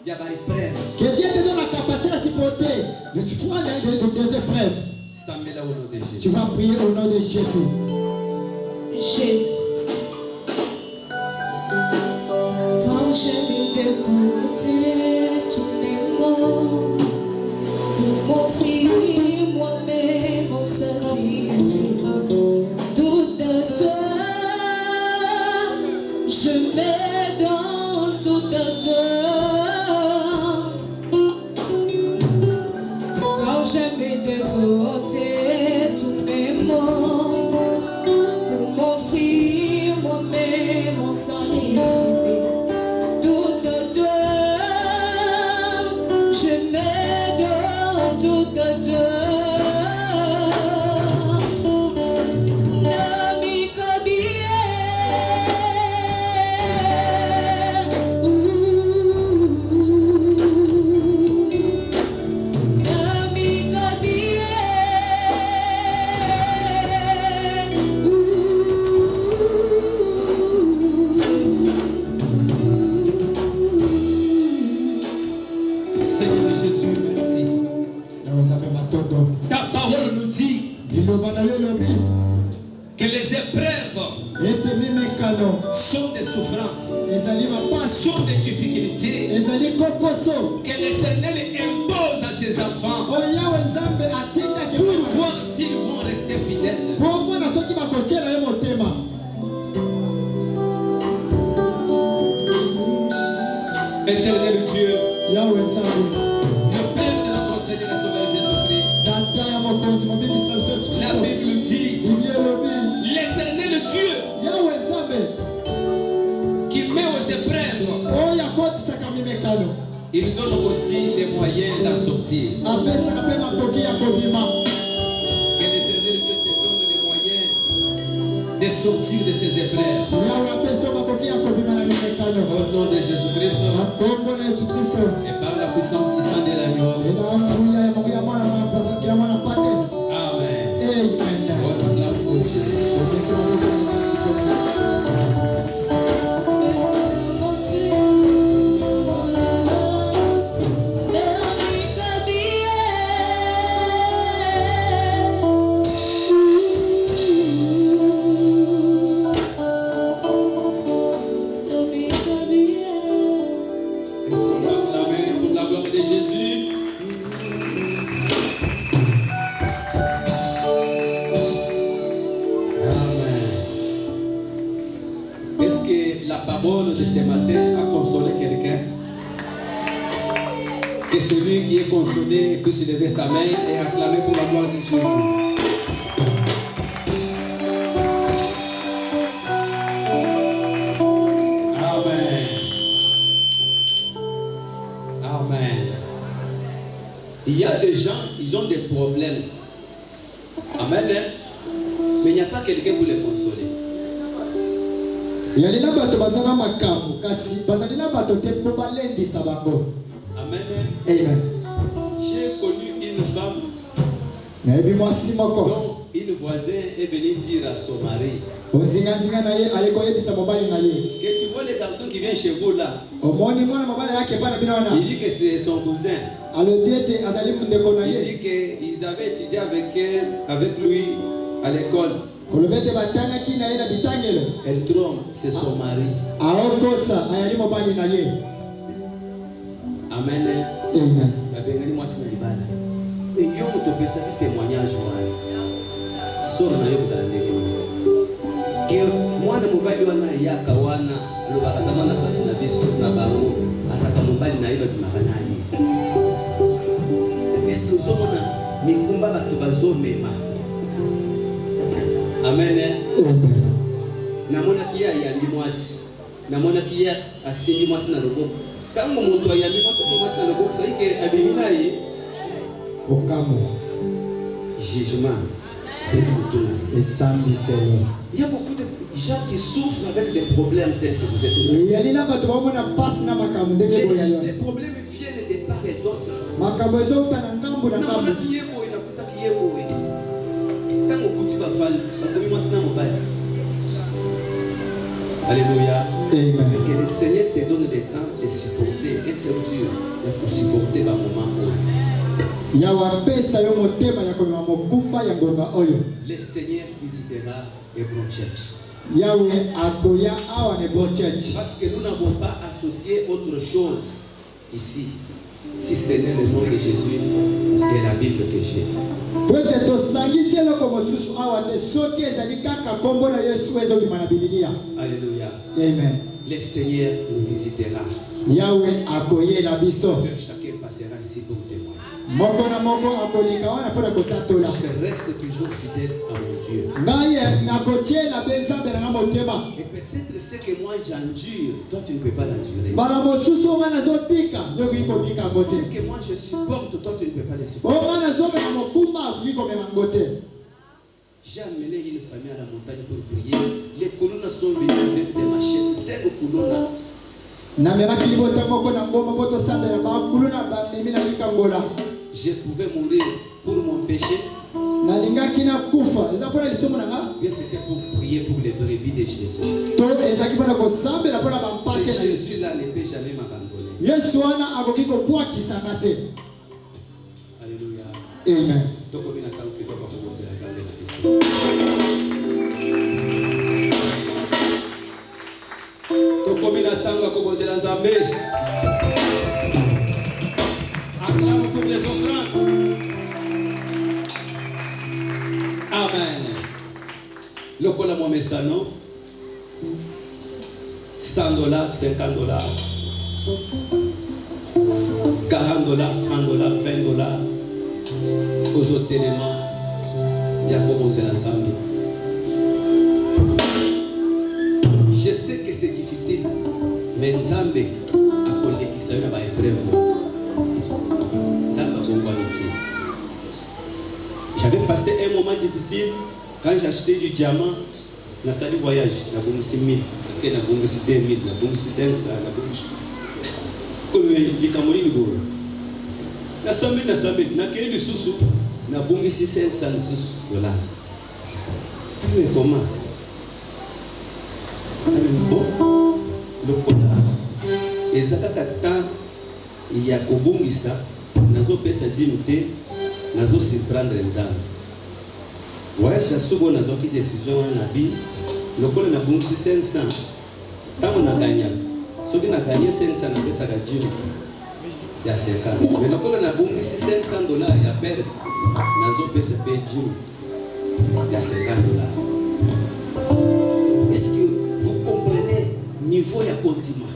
ya ba épreuve. Que Dieu te donne la capacité de supporter le souffrance des épreuves. Sambela au nom de Jésus. Tu vas prier au nom de Jésus. Jésus. Quand je mets de côté tous mes mots pour m'offrir moi-même mon sacrifice, tout de toi, je mets dans tout de toi. Quand je mets de côté tous mes mots pour m'offrir moi-même mon sacrifice, tout de toi, je mets dans tout de toi. Seigneur Jésus, merci. Ta parole nous dit que les épreuves sont des souffrances, sont des difficultés que l'Éternel impose à ses enfants pour voir s'ils vont rester fidèles. Éternel Dieu, le Père de notre Seigneur et Sauveur Jésus-Christ, la Bible dit, l'Éternel Dieu qui met aux épreuves, il donne aussi les moyens d'en sortir. Que l'Éternel Dieu te donne les moyens de sortir de ces épreuves. Au nom de Jésus-Christ et par la puissance du sang de l'agneau. Amen. On acclame pour Jésus. Est-ce qu'on va acclamer pour la gloire de Jésus? Amen. Est-ce que la parole de ce matin a consolé quelqu'un? Que celui qui est consolé puisse lever sa main et acclamer pour la gloire de Jésus. Amen. Amen. Il y a des gens, ils ont des problèmes. Amen. Mais il n'y a pas quelqu'un pour les consoler. yalina bato bazana makambo kasi bazalina bato te po balendisa bango. Amen. Amen. J'ai connu une femme nayebi mwasi moko dont une voisine est venue dire à son mari ozingazinga na ye aye koyebisa mobali na ye que tu vois les garçons qui viennent chez vous là. omoni mwana mobali yake pana bino wana. Il dit que c'est son cousin. alobi ete azali ndeko na Il ye. dit qu'ils avaient étudié avec lui à l'école. kolobi ete batangaki na ye na bitangelo. Elle trompe, c'est son mari. aokosa ayali mobali na ye. Amen. Amen. Babengani mwasi na libala. Et yo motopesa témoignage wana. Soro na yo kozala ndenge. que mwana mobali wana yaka wana alobaka za mwana pasi na biso na bango azaka mobali na ye babimaka na ye. Est-ce que ozomona mikumba bato bazomema? Amen. Namonaki ye ayambi mwasi, namonaki ye asimbi mwasi na loboko. Ntango moto ayambi mwasi asimbi mwasi na loboko soki ke abimi na ye okamo jugement. C'est tout. et sans mystère. Il y a beaucoup de gens qui souffrent avec des problèmes tels que vous êtes. Les problèmes viennent de part et d'autre. Alléluia. Amen. Que le Seigneur te donne des temps de supporter et que tu pour supporter un moment. Le Seigneur visitera Hebron Church. Parce que nous n'avons pas associé autre chose ici, si ce n'est le nom de Jésus et la Bible que j'ai. Alléluia. Amen. Le Seigneur nous visitera. Que chacun passera ici pour témoin. Je reste toujours fidèle à mon Dieu. Et peut-être ce que moi j'endure, toi tu ne peux pas l'endurer. Ce que moi je supporte, toi tu ne peux pas le supporter. J'ai amené une famille à la montagne pour prier. Les colonnes sont venues avec des machettes. 5 colonnes. Je pouvais mourir pour mon péché. Bien, c'était pour prier pour les brebis de Jésus. Ce Jésus-là ne peut jamais m'abandonner. Alléluia. Amen. Pour les offrandes. Amen. Le cola mon messano. $100, $50, $40, $30, $20. Aux autres éléments, il y a commencé l'ensemble. Je sais que c'est difficile, mais Nzambe a collé qui s'est à épreuve. J'avais passé un moment difficile quand j'ai acheté du diamant. Dans ce voyage, j'ai acheté 6 000, j'ai acheté 2 000, j'ai acheté 500, comme les Camerounais. J'ai acheté 100 000, j'ai acheté 500 $. Comment? Bon, le code et Zakatata, il y a Kobungisa, Nazo Pesadimute, Nazo surprendre Nzambe. Voyage à Soubo Nazo qui décision en Nabi, le code n'a pas 500. Tant on a gagné, ceux qui ont gagné 500, on a fait ça à Dieu. Il y a 50. Mais le code n'a pas $500, il y a perte. Nazo PCP Dieu. Il y a $50. Est-ce que vous comprenez le niveau de continent?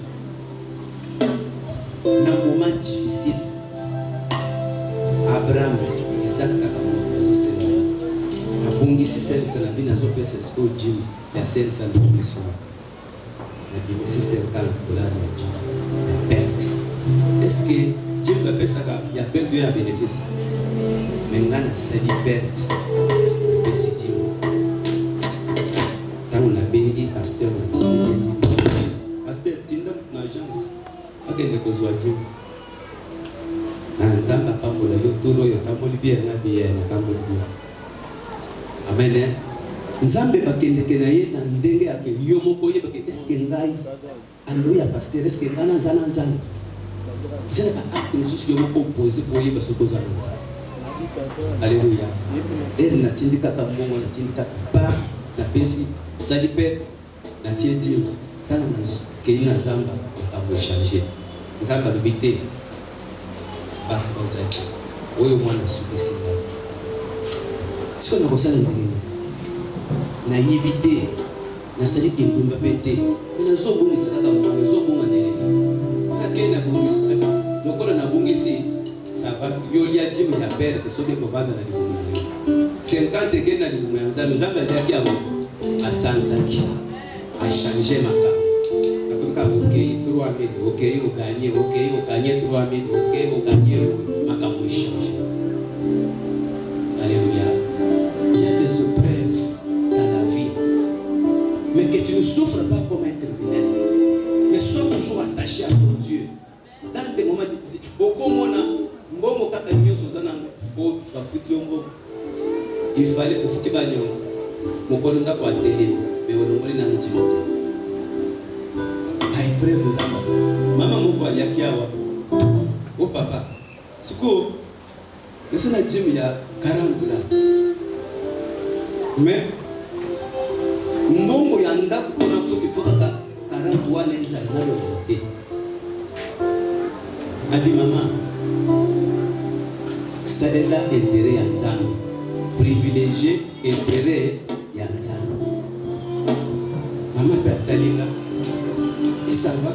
Dans un moment difficile, Abraham, Isaac, Abungi, si c'est ça, la vie n'a pas été sport Jim, il y a 500 $. Si c'est $50, il y a perte. Est-ce que Jim a fait ça? Il y a perdu un bénéfice. Maintenant, c'est une perte. C'est Jim. Quand on a béni, pasteur, pasteur, tu as une agence. Amen. Nzambe bakende kenaye na ndenge yake yo moko ye bakende eske ngai Andrea pasteur eske ngana nzana nzana zela ka acte mususu yo moko poser boye basoko za nzana. Alléluia. Na tindika ka mbongo na tindika pa na pesi salipe na tiedi kana keina zamba abo changer. Nzamba bibite ba bazaki oyo mwana sukisi na siko na kosala ndenge na yibite nasali kindumba pete na zobungisa kaka mwana zobunga nene nakena bungisa lokola na bungisi sava yolia jimu ya perte sobe kobanda na libumu 50 kena libumu ya nzambe nzambe aliaki yango asanzaki a changé maka akoka okei 3000 okei oganye 3000 okei oganye makambo change. Alléluia. Il y a des épreuves dans la vie, mais que tu ne souffres pas comme un criminel, mais sois toujours attaché à ton Dieu. Dans des moments difficiles, il fallait que tu fasses maman moko aliaki awa o papa siko esa na gym ya 40 $, mais mbongo ya ndako mpona soki fokaka 40 wana ezali na lobela te abi mama salela intérêt ya nzambe privilégié intérêt ya nzambe mama pe atalinga isava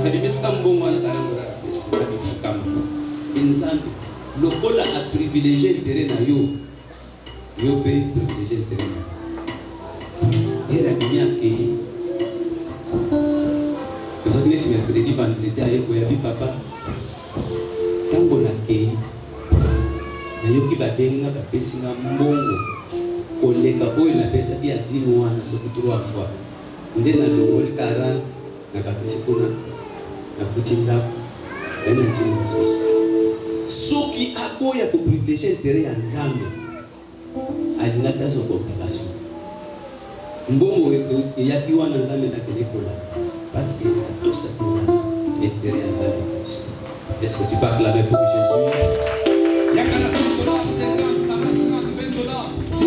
adimisika mbongo wana karangora esika bifukama nzambe lokola a privilégié intérêt na yo yo pe privilégié intérêt na era binyake kozaki neti mercredi vendredi ayeko ya bipapa ntango nakei nayoki babenga bapesinga mbongo koleka oyo napesaki ya 10 wana soki 3 fois nde nalongoli 40 nakapesi kuna nafuti ndako ena ntini mosusu soki aboya koprivilégie intérêt ya nzambe alingaki azokomplikation mbongo eyaki wana nzambe nakende kolaka parce que atosaki nzambe intérêt ya nzambe mosusu. Est-ce que tu peux acclamer pour Jésus? Yakana $5, 50, 40, 20 $, 10 $,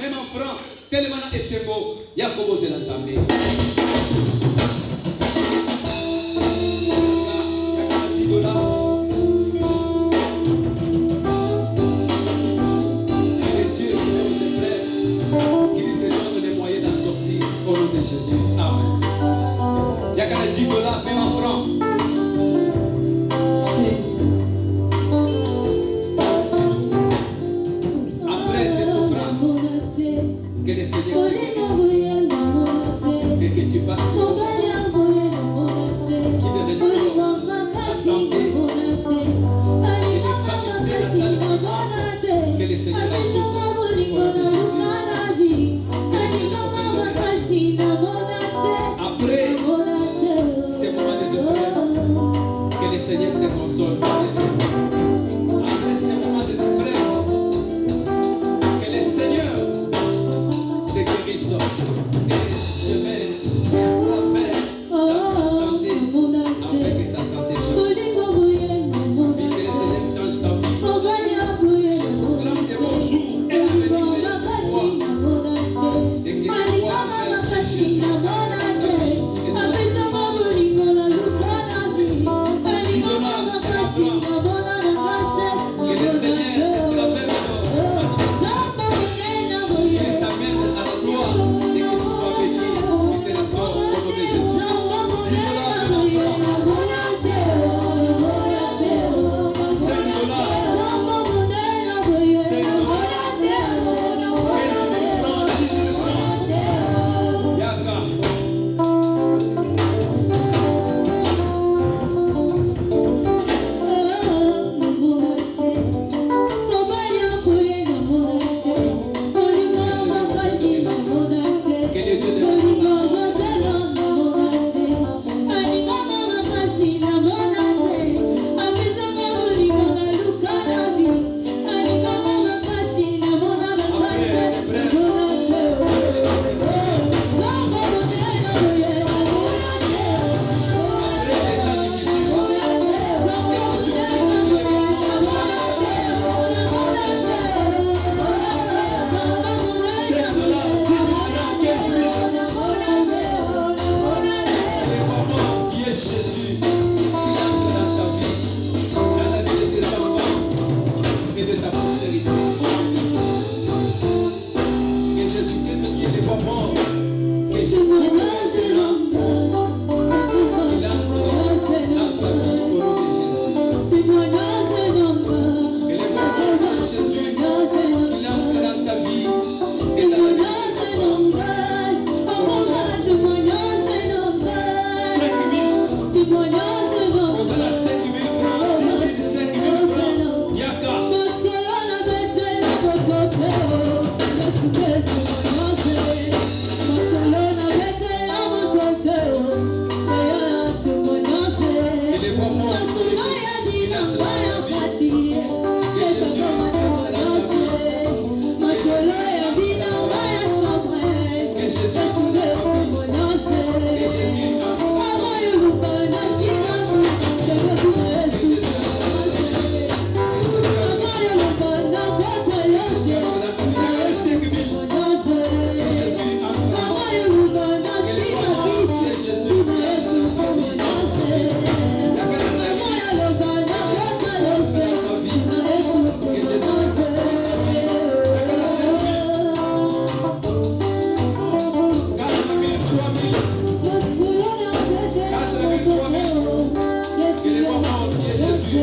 même en francs, tellement c'est beau. Yakobo c'est l'ensemble. Yakana $10. Et Dieu qui nous élève, qui nous donne les moyens d'en sortir au nom de Jésus. Amen. Yakana $10, même en francs. Que le Seigneur te bénisse et que tu passes le temps qui te restaure la santé et les facultés natales de vie. Que le Seigneur la sauve au nom de Jésus. Après ces moments des épreuves, que le Seigneur te console. Après ces moments des épreuves, que le Seigneur te guérisse. Et je vais faire dans ta santé, afin que ta santé change. ce qui n'est pas mort. Que je Témoignage et langage. il entre dans ta vie au nom de Jésus. Témoignage et langage. Que les moments de Jésus, qu'il entre dans ta vie et dans la vie. Témoignage et langage. Amour, témoignage et langage. 5 000, Témoignage et langage. vous allez à 5 000 francs, 10 000, 5 000 francs. Yaka. Il est pas mort. Que Jésus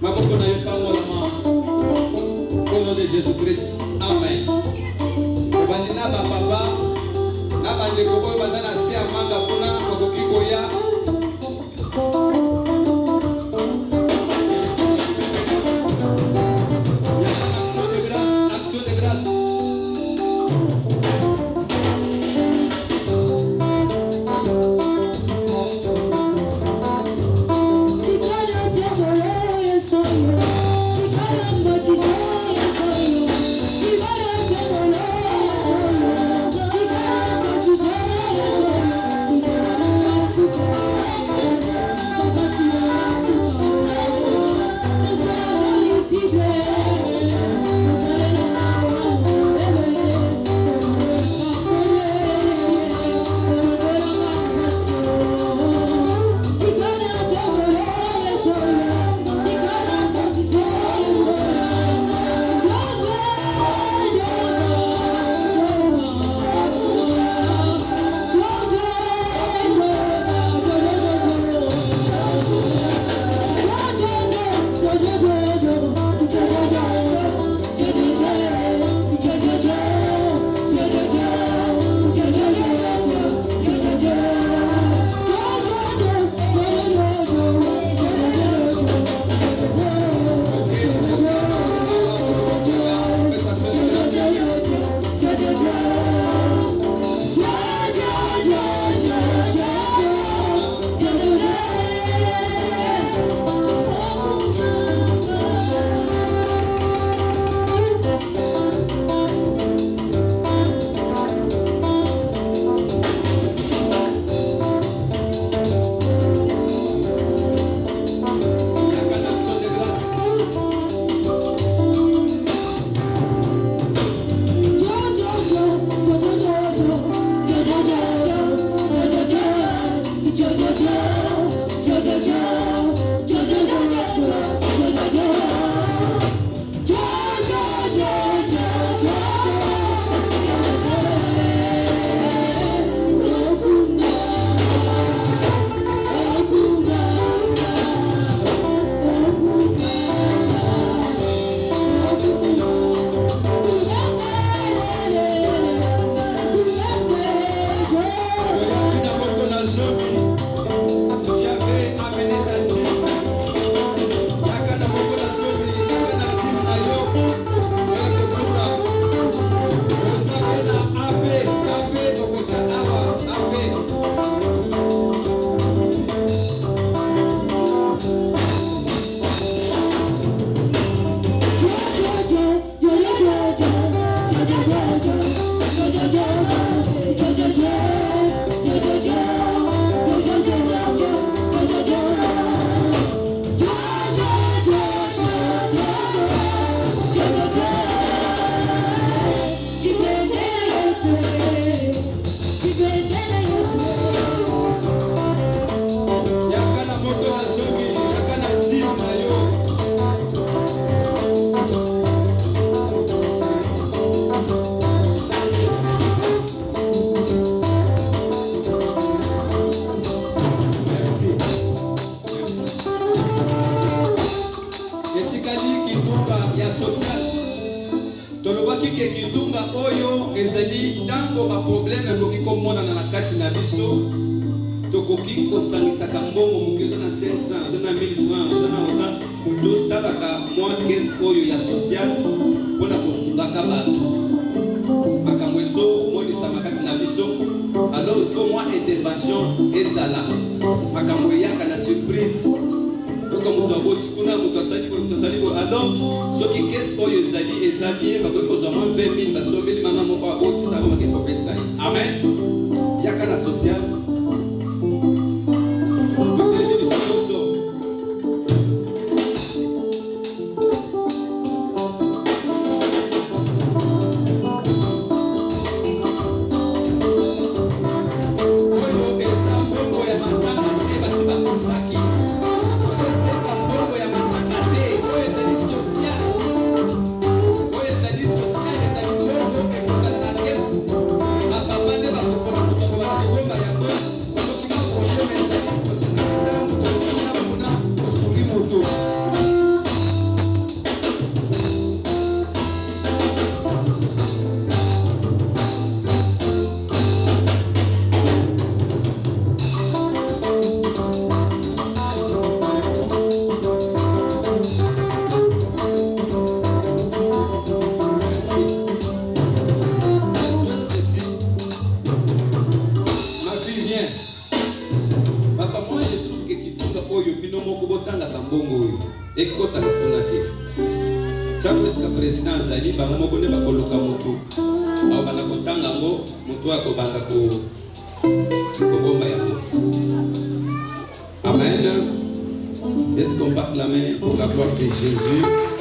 maboko na yo Au nom de Jésus-Christ. Amen. Obandina ba papa na bande ko bazana si amanga kuna kokoki koya. Action de grâce. ke kitunga oyo ezali tango ba problème koki komona na kati na biso tokoki kosangisaka mbongo mukiza na 500 na 1000 francs na oka to salaka moi caisse oyo ya social pona kosubaka bato makambo ezo monisa makati na biso alors il faut moi intervention ezala makambo yaka na surprise comme mutu aboti kuna mutu asali ko alors soki caisse oyo ezali bien bakoki kozwa moins 20 000 basombeli mama moko aboti sako bakeki kopesa ye amen yaka na social Papa ne va pas pouvoir nous bino moko botanga kambongo oyo ekota kuna te tango esika président azali bango moko nde bakoluka mutu awo banda kotanga ngo mutu akobanda kobomba yango. Amen. Est-ce qu'on bat la main pour la gloire de Jésus?